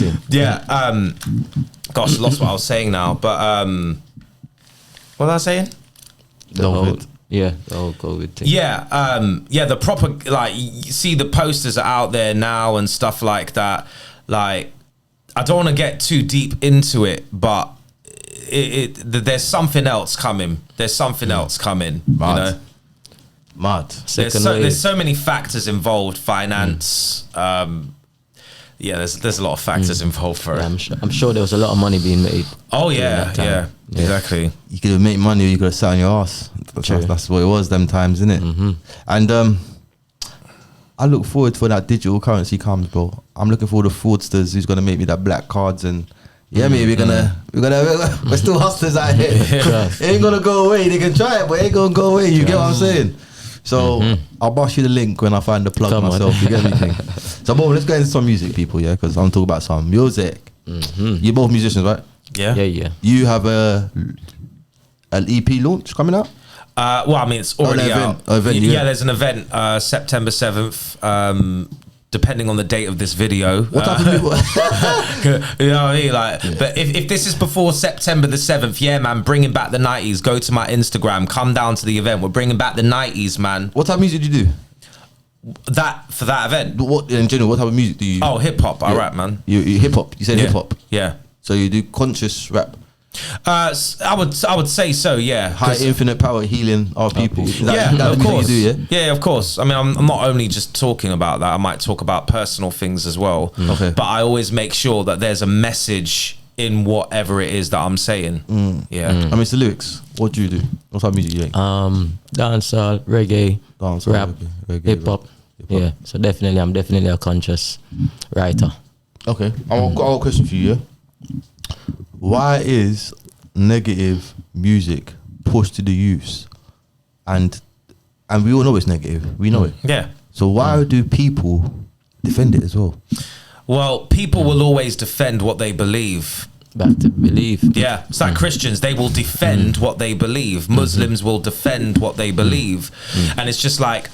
gosh, lost what I was saying now. But what was I saying? The whole COVID thing. The proper, like, you see the posters are out there now and stuff like that. Like, I don't want to get too deep into it, but there's something else coming. There's something else coming. Mad. You know? Mad. There's so many factors involved. Finance. There's a lot of factors involved for it. I'm sure there was a lot of money being made. Oh yeah, exactly. You could make money or you could have sat on your ass. That's what it was them times, isn't it? And I look forward to when that digital currency comes, bro. I'm looking for the fraudsters who's gonna make me that black cards and we're still hustlers out here. It ain't gonna go away. They can try it, but it ain't gonna go away. You get what I'm saying? So I'll boss you the link when I find the plug myself. You get anything? So, boom, let's get into some music, people, yeah? Because I'm talking about some music. You're both musicians, right? Yeah. You have an EP launch coming out? It's already out. There's an event September 7th. Depending on the date of this video. What type of people? You know what I mean? Like, but if this is before September the 7th, yeah, man, bringing back the 90s. Go to my Instagram. Come down to the event. We're bringing back the 90s, man. What type of music do you do? For that event? What in general? What type of music do you? Oh, hip hop. I rap, man. You hip hop. You said hip hop. Yeah. So you do conscious rap. I would say so. Yeah. High infinite power healing our people. Of course. You do, yeah, of course. I mean, I'm not only just talking about that. I might talk about personal things as well. Okay. But I always make sure that there's a message in whatever it is that I'm saying. Yeah. I mean, it's the lyrics. What do you do? What type of music you make? Dancehall, reggae, rap, reggae, hip hop. Yeah. So I'm definitely a conscious writer. Okay. I've got a question for you. Yeah. Why is negative music pushed to the youth? And we all know it's negative. We know it. Yeah. So why do people defend it as well? Well, people will always defend what they believe. Back to believe. Yeah. It's like Christians, they will defend what they believe. Muslims will defend what they believe. And it's just like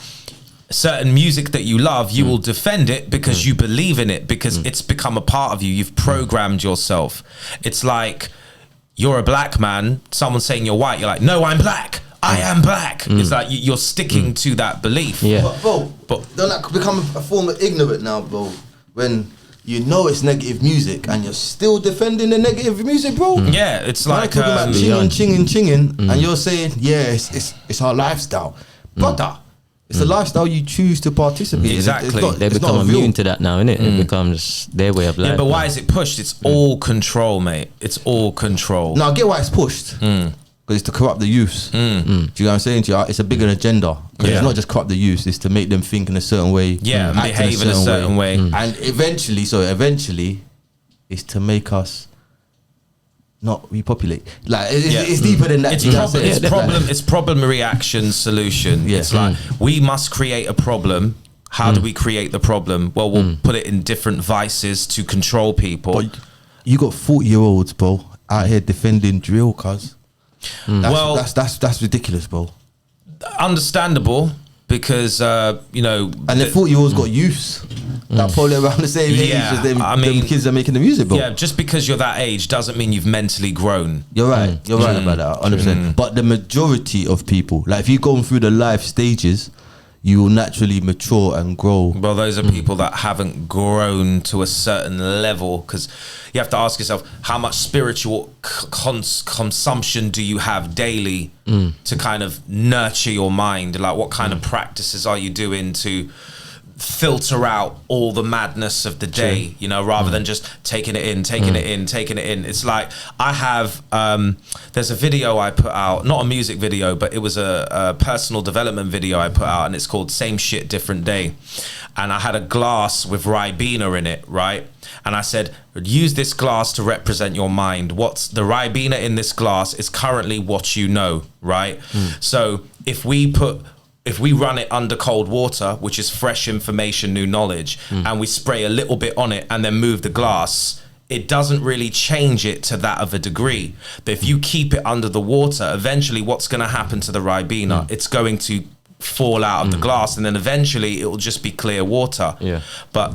certain music that you love, you will defend it because you believe in it, because it's become a part of you. You've programmed yourself. It's like you're a black man, someone's saying you're white, you're like, no, I'm black. I am black. It's like you're sticking to that belief. But don't that become a form of ignorant now, bro? When you know it's negative music, and you're still defending the negative music, bro. Yeah, it's like talking about chinging, and you're saying, yeah, it's our lifestyle, brother. It's a lifestyle you choose to participate in. Exactly. They become immune to that now, innit? It becomes their way of life. Yeah, but why is it pushed? It's all control, mate. It's all control. Now I get why it's pushed, because it's to corrupt the youths. Do you know what I'm saying to you? It's a bigger agenda, because it's not just corrupt the youths, it's to make them think in a certain way, Yeah, and act behave in a certain way. and eventually it's to make us not repopulate. Like it's deeper than that. It's problem reaction solution. Yeah. It's like we must create a problem. How do we create the problem? Well, we'll put it in different vices to control people. But you got 40-year-olds, bro, out here defending drill, cuz. That's ridiculous, bro. Understandable, because you know, and the 40-year-olds got youths that probably around the same age as them, them kids are making the music, bro. Yeah, just because you're that age doesn't mean you've mentally grown. You're right. You're right about that, 100%. But the majority of people, like if you're going through the life stages, you will naturally mature and grow. Well, those are people that haven't grown to a certain level, because you have to ask yourself, how much spiritual consumption do you have daily to kind of nurture your mind? Like, what kind of practices are you doing to filter out all the madness of the day, you know, rather than just taking it in. It's like, I have there's a video I put out, not a music video, but it was a personal development video I put out, and it's called Same Shit Different Day. And I had a glass with Ribena in it, right? And I said, use this glass to represent your mind. What's the Ribena in this glass is currently what you know, right? So if we run it under cold water, which is fresh information, new knowledge, and we spray a little bit on it and then move the glass, it doesn't really change it to that of a degree. But if you keep it under the water, eventually what's going to happen to the Ribena? It's going to fall out of the glass, and then eventually it will just be clear water. But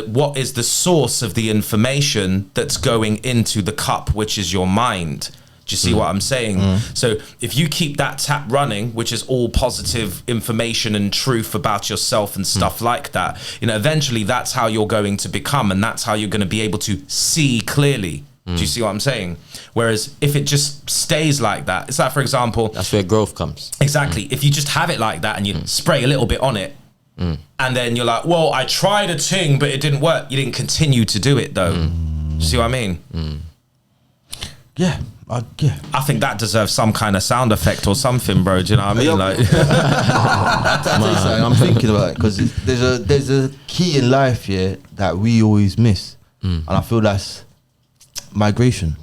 what is the source of the information that's going into the cup, which is your mind? Do you see what I'm saying? So if you keep that tap running, which is all positive information and truth about yourself and stuff like that, you know, eventually that's how you're going to become, and that's how you're going to be able to see clearly. Do you see what I'm saying? Whereas if it just stays like that, it's like, for example, that's where growth comes. Exactly. If you just have it like that and you spray a little bit on it, and then you're like, well, I tried a thing, but it didn't work. You didn't continue to do it though. Do you see what I mean? Yeah. I think that deserves some kind of sound effect or something, bro. Do you know what I mean? Like, I'm thinking about it, because there's a key in life here that we always miss, and I feel that's migration.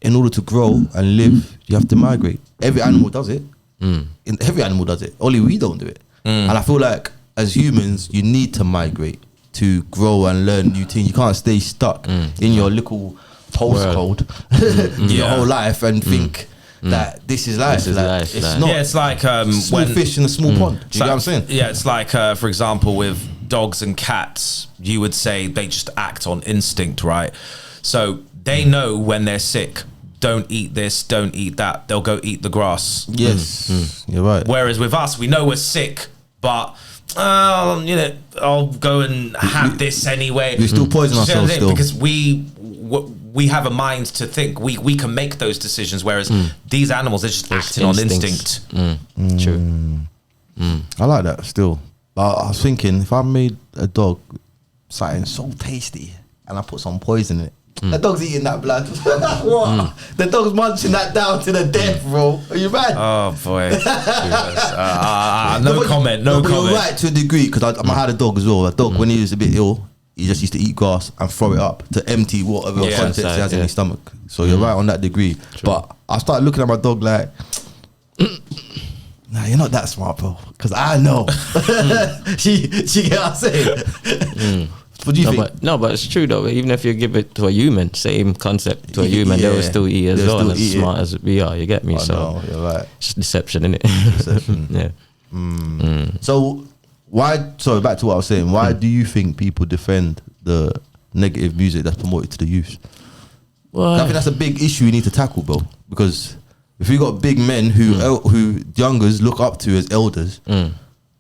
In order to grow and live, you have to migrate. Every animal does it. Every animal does it. Only we don't do it. And I feel like as humans, you need to migrate to grow and learn new things. You can't stay stuck in your little postcode your whole life and think that this is life. It's not. Yeah, it's like small fish in a small pond. Do you know what I'm saying? Yeah, it's like, for example, with dogs and cats, you would say they just act on instinct, right? So they know when they're sick, don't eat this, don't eat that. They'll go eat the grass. Yes, you're right. Whereas with us, we know we're sick, but you know, I'll go and have this anyway. We still poison ourselves still, because we have a mind to think. We can make those decisions, whereas these animals, they're just acting on instinct. True. I like that still. But I was thinking, if I made a dog something so tasty and I put some poison in it, the dog's eating that blood. What? The dog's munching that down to the death, bro. Are you mad? Oh boy. No comment. You're right to a degree, because I had a dog as well. A dog, when he was a bit ill, he just used to eat grass and throw it up to empty whatever contents he has in his stomach. So you're right on that degree. True. But I started looking at my dog like, nah, you're not that smart, bro. Because I know. she get what I'm saying. What do you think? But it's true though. Even if you give it to a human, same concept to a human, they will still eat as well. And as smart as we are, you get me? So you're right. It's just deception, isn't it? Deception. Yeah. So why? Sorry, back to what I was saying. Why do you think people defend the negative music that's promoted to the youth? Well, I think that's a big issue you need to tackle, bro. Because if you got big men who youngers look up to as elders,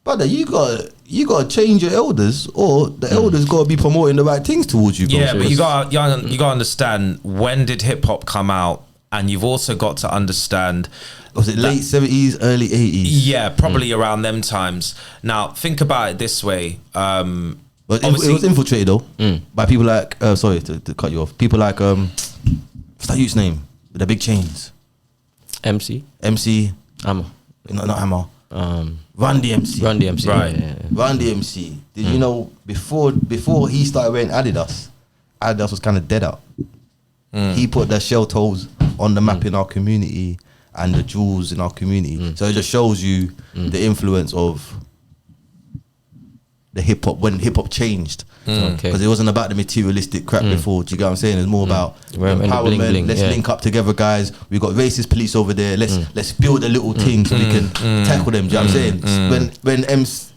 brother, you got you gotta change your elders, or the elders gotta be promoting the right things towards you. Bro. Yeah, but you gotta understand, when did hip hop come out, and you've also got to understand. Was it late 70s, early 80s? Yeah, probably around them times. Now think about it this way. But it was infiltrated though by people like sorry to cut you off. People like what's that youth's name with the big chains? MC Hammer. No, not Hammer. Run DMC. Right. Yeah. Run DMC. Did you know before he started wearing Adidas was kind of dead out. He put the shell toes on the map in our community and the jewels in our community. So it just shows you the influence of the hip hop when hip hop changed. Because it wasn't about the materialistic crap before. Do you get what I'm saying? It's more about empowerment. Bling, let's link up together, guys. We got racist police over there. Let's build a little thing so we can tackle them. Do you know what I'm saying? When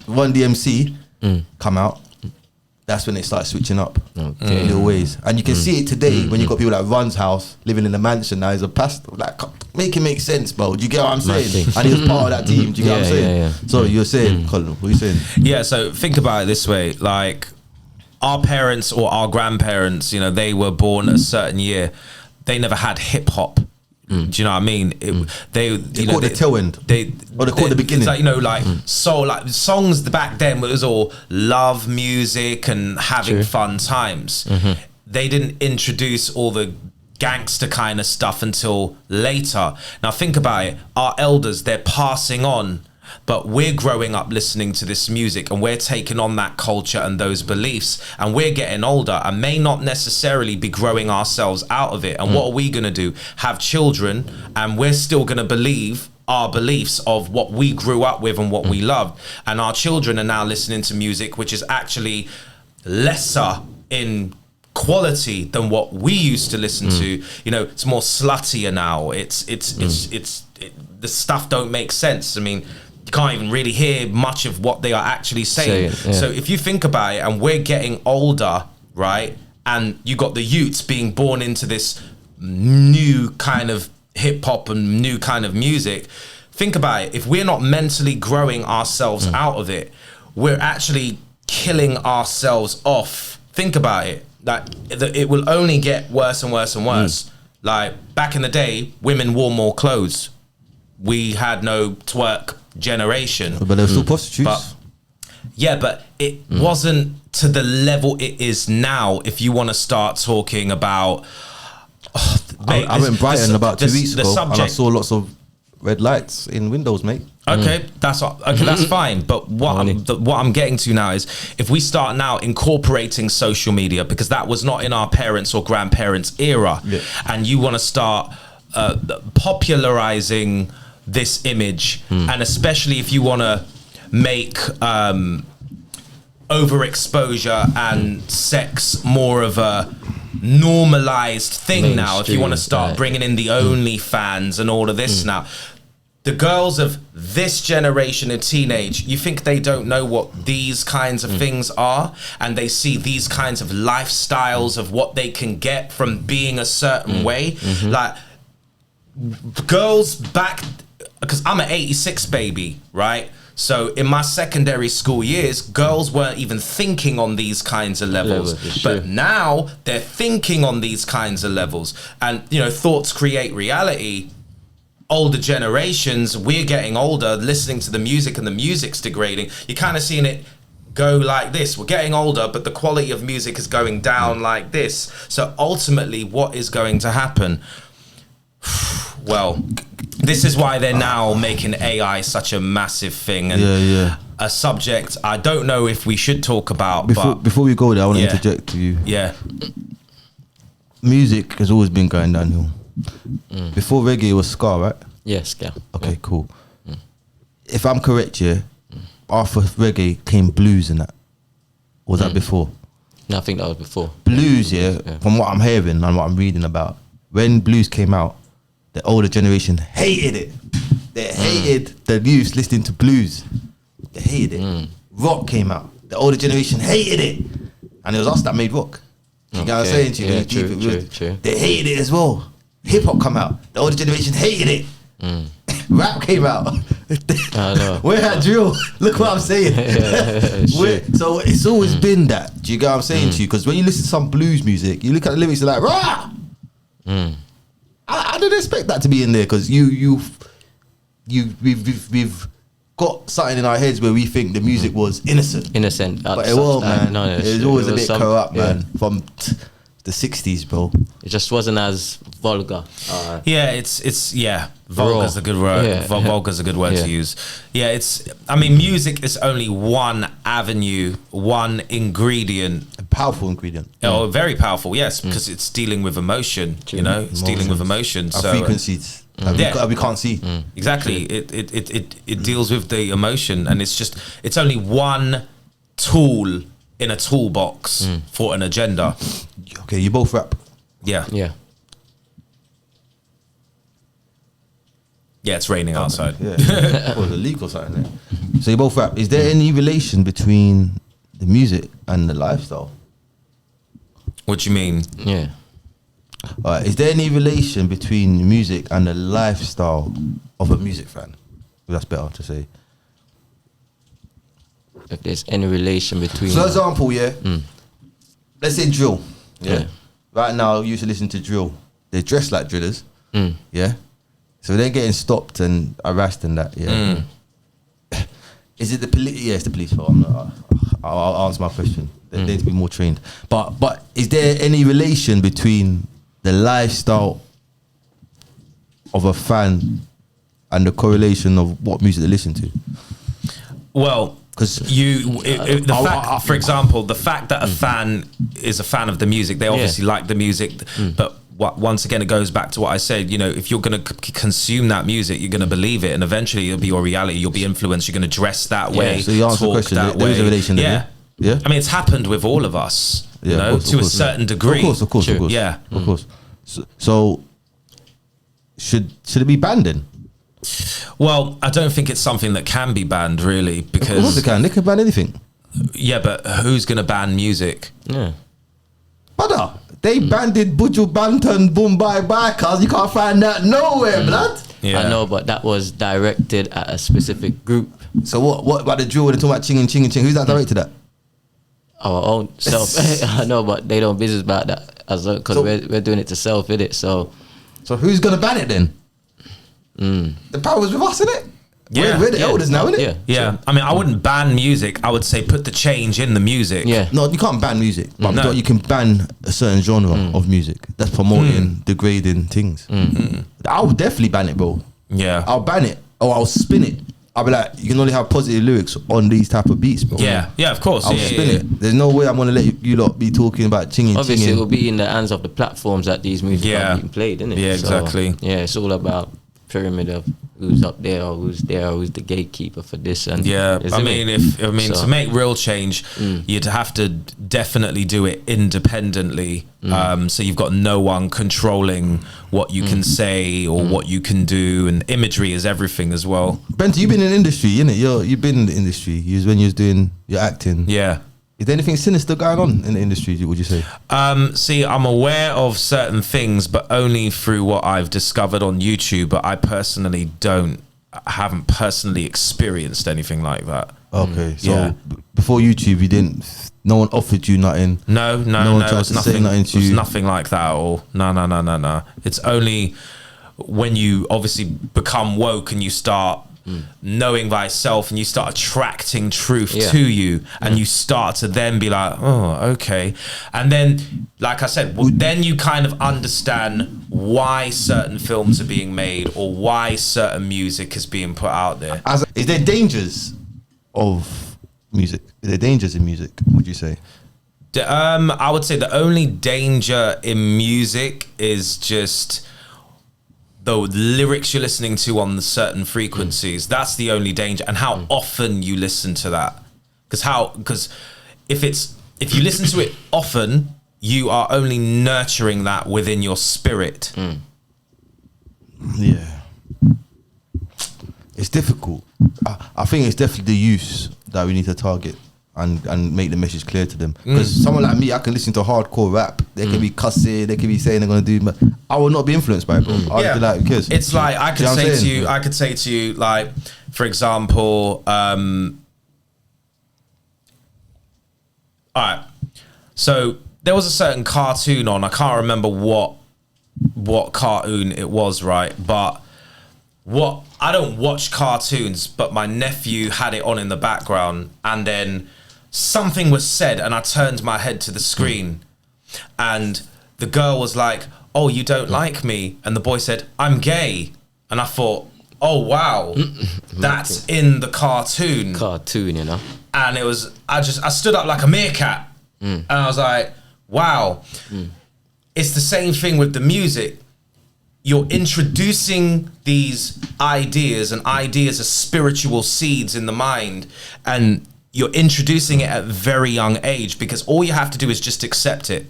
Run DMC come out, that's when they start switching up in little ways. And you can see it today when you got people like Run's house living in a mansion now. He's a pastor. Like, make it make sense, bro. Do you get what I'm saying? And he was part of that team. Do you get what I'm saying? Yeah. So you're saying, Colin, what are you saying? Yeah, so think about it this way. Like, our parents or our grandparents, you know, they were born a certain year. They never had hip hop. Do you know what I mean? They call it the tail end. They call it the beginning. It's like, you know, like like songs back then was all love music and having fun times. They didn't introduce all the gangster kind of stuff until later. Now think about it. Our elders, they're passing on, but we're growing up listening to this music and we're taking on that culture and those beliefs, and we're getting older and may not necessarily be growing ourselves out of it. And what are we going to do? Have children, and we're still going to believe our beliefs of what we grew up with and what we loved. And our children are now listening to music which is actually lesser in quality than what we used to listen to. You know, it's more sluttier now. It's the stuff don't make sense. I mean, you can't even really hear much of what they are actually saying. So if you think about it, and we're getting older, right? And you got the youths being born into this new kind of hip hop and new kind of music. Think about it. If we're not mentally growing ourselves out of it, we're actually killing ourselves off. Think about it. Like, it will only get worse and worse and worse. Like, back in the day, women wore more clothes. We had no twerk generation. But they're still prostitutes. But it wasn't to the level it is now. If you want to start talking about, I went Brighton about 2 weeks ago, and I saw lots of red lights in windows, mate. Okay, that's fine. But what I'm getting to now is, if we start now incorporating social media, because that was not in our parents' or grandparents' era, and you want to start popularizing this image, and especially if you want to make overexposure and sex more of a normalized thing now, if you want to start bringing in the OnlyFans and all of this now, the girls of this generation of teenage, you think they don't know what these kinds of things are, and they see these kinds of lifestyles of what they can get from being a certain way. Like, girls back, because I'm an 86 baby, right? So in my secondary school years, girls weren't even thinking on these kinds of levels. But now they're thinking on these kinds of levels. And, you know, thoughts create reality. Older generations, we're getting older, listening to the music, and the music's degrading. You're kind of seeing it go like this. We're getting older, but the quality of music is going down like this. So ultimately, what is going to happen? Well, this is why they're now making AI such a massive thing, and a subject I don't know if we should talk about. Before we go there, I want to interject to you. Music has always been going downhill. Before reggae was ska, right? Yes, ska. Okay, cool. If I'm correct, after reggae came blues and that. Or was that before? No, I think that was before. Blues, from what I'm hearing and what I'm reading about, when blues came out, the older generation hated it. They hated the youth listening to blues. They hated it. Rock came out. The older generation hated it. And it was us that made rock. You know what I'm saying to you? Yeah, true. They hated it as well. Hip hop come out. The older generation hated it. rap came out. I know. We're at drill. Look what I'm saying. So it's always been that. Do you get what I'm saying to you? Because when you listen to some blues music, you look at the lyrics, you're like, rah! I didn't expect that to be in there because we've got something in our heads where we think the music was innocent. But it was, man. No, it was always a bit corrupt, man. From the 60s, bro. It just wasn't as vulgar. Vulgar's a good word. Vulgar's a good word to use. Yeah, music is only one avenue, one ingredient. A powerful ingredient. Oh, very powerful, yes, because it's dealing with emotion, you know, it's dealing with emotion. Our frequencies. We can't see. Exactly. It deals with the emotion, and it's only one tool in a toolbox for an agenda. Okay, you both rap. Yeah, it's raining outside. Yeah. Or the leak or something there. So you both rap. Is there any relation between the music and the lifestyle? What do you mean? Yeah. Alright, is there any relation between music and the lifestyle of a music fan? That's better to say. If there's any relation between... For example, let's say drill. Yeah. Right now, you used to listen to drill. They dress like drillers. Yeah. So they're getting stopped and harassed and that. Yeah. Is it the police? Yeah, it's the police. I'll answer my question. They need to be more trained. But is there any relation between the lifestyle of a fan and the correlation of what music they listen to? Well, because for example, the fact that a fan is a fan of the music, they obviously like the music, but once again, it goes back to what I said. You know, if you're going to consume that music, you're going to believe it, and eventually it'll be your reality. You'll be influenced. You're going to dress that way. So you answer the question. There is a relation there. Yeah. I mean, it's happened with all of us. You know, to a certain degree. Of course. Yeah. Of course. So should it be banned then? Well, I don't think it's something that can be banned, really, because... Of course they can ban anything. Yeah, but who's going to ban music? Yeah. Brother, they banned it, Buju Banton, Boom Bye Bye, cause you can't find that nowhere, blood. Yeah. I know, but that was directed at a specific group. So what about the drill when they talk about ching and ching and ching? Who's that directed at? Our own self. I know, but they don't business about that because we're doing it to self, innit? So who's gonna ban it then? The power's with us, innit? Yeah. We're the elders now, innit? Yeah. I mean, I wouldn't ban music. I would say put the change in the music. Yeah. No, you can't ban music, but you can ban a certain genre of music that's promoting degrading things. I would definitely ban it, bro. Yeah. I'll ban it or I'll spin it. I'll be like, you can only have positive lyrics on these type of beats, bro. Yeah, of course. I'll spin it. There's no way I'm gonna let you lot be talking about chinging. Obviously, it will be in the hands of the platforms that these music are being played, isn't it? Yeah, exactly. So, it's all about pyramid of who's up there or who's there or who's the gatekeeper for this. And I mean, to make real change, you'd have to definitely do it independently. So you've got no one controlling what you can say or what you can do, and imagery is everything as well. Benta, you've been in the industry, innit? You've been in the industry. When you was doing your acting. Yeah. Is there anything sinister going on in the industry, would you say? See, I'm aware of certain things, but only through what I've discovered on YouTube. But I personally haven't personally experienced anything like that. Okay, so before YouTube, no one offered you nothing? No, one tried to say nothing to you? It was nothing like that at all. No. It's only when you obviously become woke and you start knowing thyself and you start attracting truth to you, and you start to then be like, oh, okay. And then, like I said, then you kind of understand why certain films are being made or why certain music is being put out there. Is there dangers of music? Is there dangers in music, would you say? I would say the only danger in music is just the lyrics you're listening to on the certain frequencies. That's the only danger, and how often you listen to that. Because if you listen to it often, you are only nurturing that within your spirit. Yeah, it's difficult. I think it's definitely the use that we need to target. and make the message clear to them. Because someone like me, I can listen to hardcore rap. They can be cussing, they can be saying they're gonna do, but I will not be influenced by it, bro. I'll be like, who cares? It's like I could Do you know what I'm say to saying? you, like, for example, all right. So there was a certain cartoon on. I can't remember what cartoon it was, right? But I don't watch cartoons, but my nephew had it on in the background, and then something was said, and I turned my head to the screen, and the girl was like, "Oh, you don't like me?" And the boy said, "I'm gay." And I thought, "Oh wow, that's in the cartoon." Cartoon, you know. And it was, I stood up like a meerkat, and I was like, "Wow." It's the same thing with the music. You're introducing these ideas, and ideas are spiritual seeds in the mind, and you're introducing it at a very young age, because all you have to do is just accept it.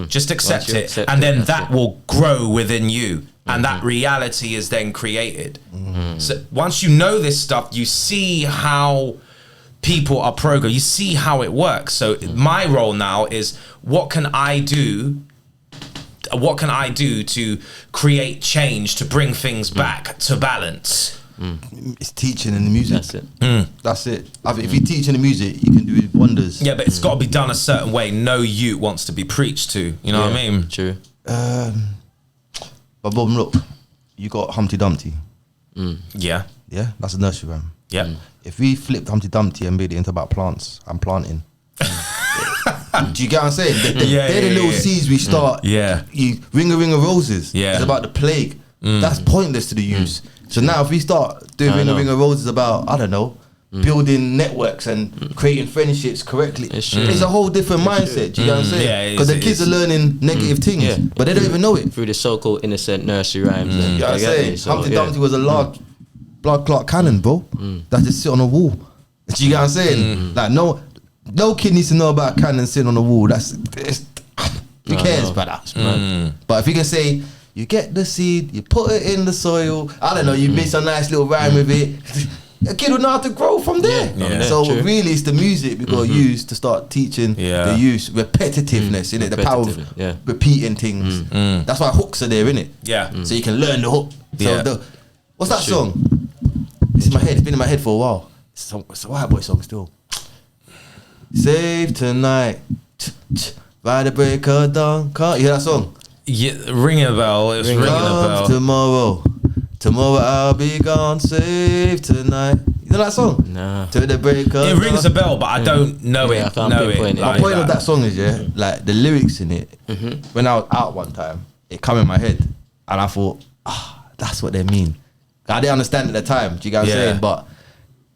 Just accept it, and then that will grow within you, and that reality is then created. So once you know this stuff, you see how people are programmed, you see how it works. So my role now is, what can I do to create change, to bring things back to balance? It's teaching in the music. That's it. That's it. I think if you teach in the music, you can do wonders. Yeah, but it's got to be done a certain way. No youth wants to be preached to. You know what I mean? True. But Bob, look, you got Humpty Dumpty. Yeah. Yeah, that's a nursery rhyme. Yeah. If we flipped Humpty Dumpty and made it into about plants and planting, do you get what I'm saying? They're the little seeds we start. Yeah. You ring a roses. Yeah. It's about the plague. That's pointless to the youth. So now if we start doing ring a roses about, I don't know, building networks and creating friendships correctly, it's a whole different mindset. Do you get what I'm saying? Yeah, because the kids are learning negative things, but they don't even know it. Through the so-called innocent nursery rhymes. You know what I'm saying? Humpty Dumpty was a large blood clot cannon, bro. That just sit on a wall. Do you get what I'm saying? Like no kid needs to know about a cannon sitting on the wall. Who cares, brother? But if you can say, you get the seed, you put it in the soil, I don't know, you make a nice little rhyme with it, a kid will know how to grow from there. So really it's the music we got to use to start teaching the youth repetitiveness, innit? The power of repeating things. That's why hooks are there, innit? Yeah. So you can learn the hook. So what's that song? It's in my head, it's been in my head for a while. It's a white boy song still. Save tonight, by the break of dawn. You hear that song? Yeah, ringing a bell. It was ringing a bell. Tomorrow I'll be gone. Save tonight. You know that song? Nah. To the break of dawn. It rings a bell, but I don't know it. I can't pinpoint it. My point of that song is, like the lyrics in it, when I was out one time, it come in my head, and I thought, that's what they mean. I didn't understand at the time. Do you get what I'm saying? But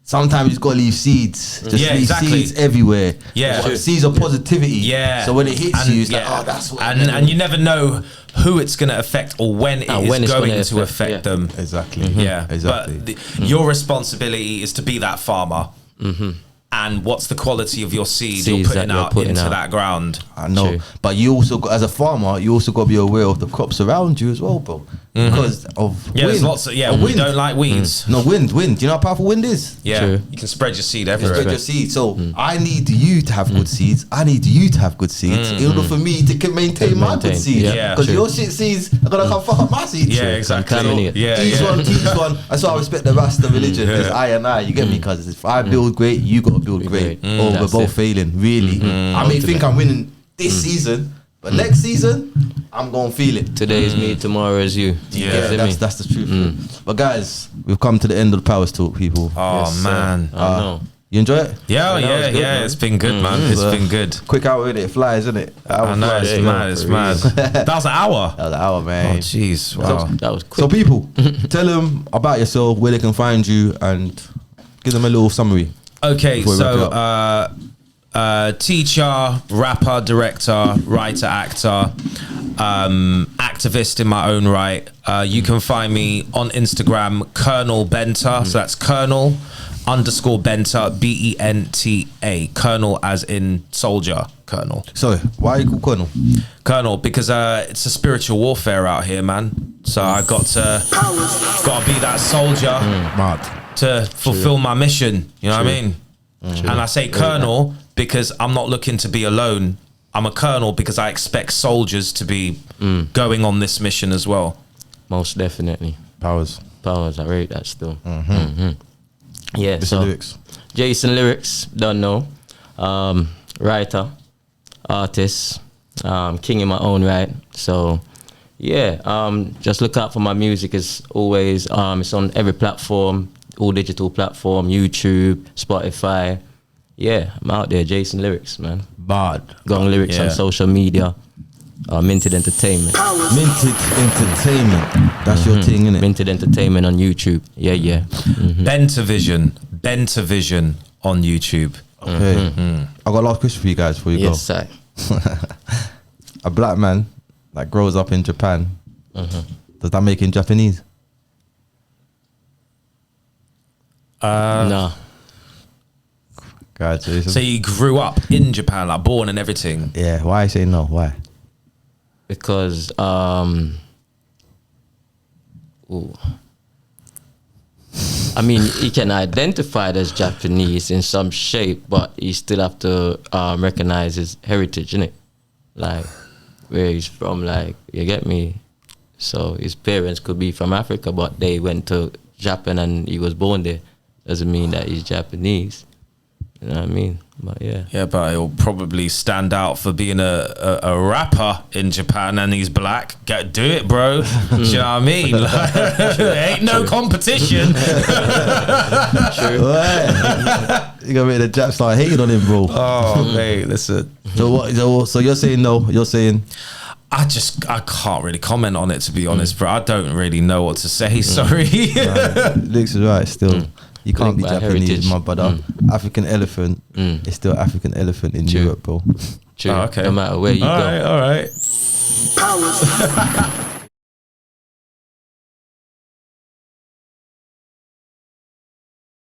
sometimes you just gotta leave seeds. Just leave seeds everywhere. Yeah. Seeds of positivity. Yeah. So when it hits you, it's like, that's what. And you never know who it's going to affect or when it is going to affect them. Exactly. Yeah. Exactly. But your responsibility is to be that farmer. And what's the quality of your seed you're putting out into that ground? I know. But you also, as a farmer, you also got to be aware of the crops around you as well, bro. Because of wind. There's lots of we don't like weeds. No, wind. Do you know how powerful wind is? Yeah, True. you can spread your seed everywhere. Spread your seed. So I need you to have good seeds. I need you to have good seeds in order for me to maintain my good seeds. Because your shit seeds are gonna come fuck up my seeds. Yeah, exactly. Teach one. That's why I respect the Rasta religion. Because I, you get me? Because if I build great, you gotta build great. Or we're both failing. Really. I may think I'm winning this season, but next season I'm gonna feel it. Today is me, tomorrow is you. That's the truth. But guys, we've come to the end of the Powers Talk, people. Oh man, I know. You enjoy it? Yeah. It's been good, man. It's been good. Quick hour in it flies, isn't it? I know, it's mad. It's mad. That was an hour. That was an hour, man. Oh jeez, wow. That was quick. So people, tell them about yourself, where they can find you, and give them a little summary. Okay, before we so wrap teacher, rapper, director, writer, actor, activist in my own right. You can find me on Instagram, Colonel Benta. So that's Colonel _Benta, Benta. Colonel as in soldier, Colonel. Sorry, why are you called Colonel? Colonel, because it's a spiritual warfare out here, man. So I got to be that soldier. Mad. To fulfill my mission, you know what I mean? And I say Colonel because I'm not looking to be alone. I'm a colonel because I expect soldiers to be going on this mission as well. Most definitely. Powers. I rate that still. Yeah, Mr. so Lyricz. Jason Lyricz, don't know. Writer, artist, king in my own right. So yeah, just look out for my music. As always, it's on every platform, all digital platform, YouTube, Spotify. Yeah, I'm out there, Jason Lyricz, man. Bad. Gong Lyrics on social media. Minted Entertainment. Minted Entertainment. That's your thing, innit? Minted Entertainment on YouTube. Yeah. Benta Vision on YouTube. Okay. I got a last question for you guys before you Yes, go. sir. A black man that grows up in Japan, does that make him Japanese? No. Congratulations. So you grew up in Japan, like born and everything. Yeah, why I say no? Why? Because I mean, he can identify as Japanese in some shape, but he still have to recognize his heritage, innit? Like where he's from, like, you get me? So his parents could be from Africa, but they went to Japan and he was born there. Doesn't mean that he's Japanese. You know what I mean? But yeah. Yeah, but he'll probably stand out for being a rapper in Japan, and he's black. Do it, bro. Do you know what I mean? Like, ain't no competition. You gonna make the Japs start hating on him, bro. Oh, mate, listen. So what? So you're saying no? You're saying I can't really comment on it, to be honest, bro. I don't really know what to say. Sorry. Lyricz is right. Still, you can't Linked be by Japanese, heritage. my brother. African elephant is still African elephant in Europe, bro. True. Oh, okay. No matter where you go. All right. Powers.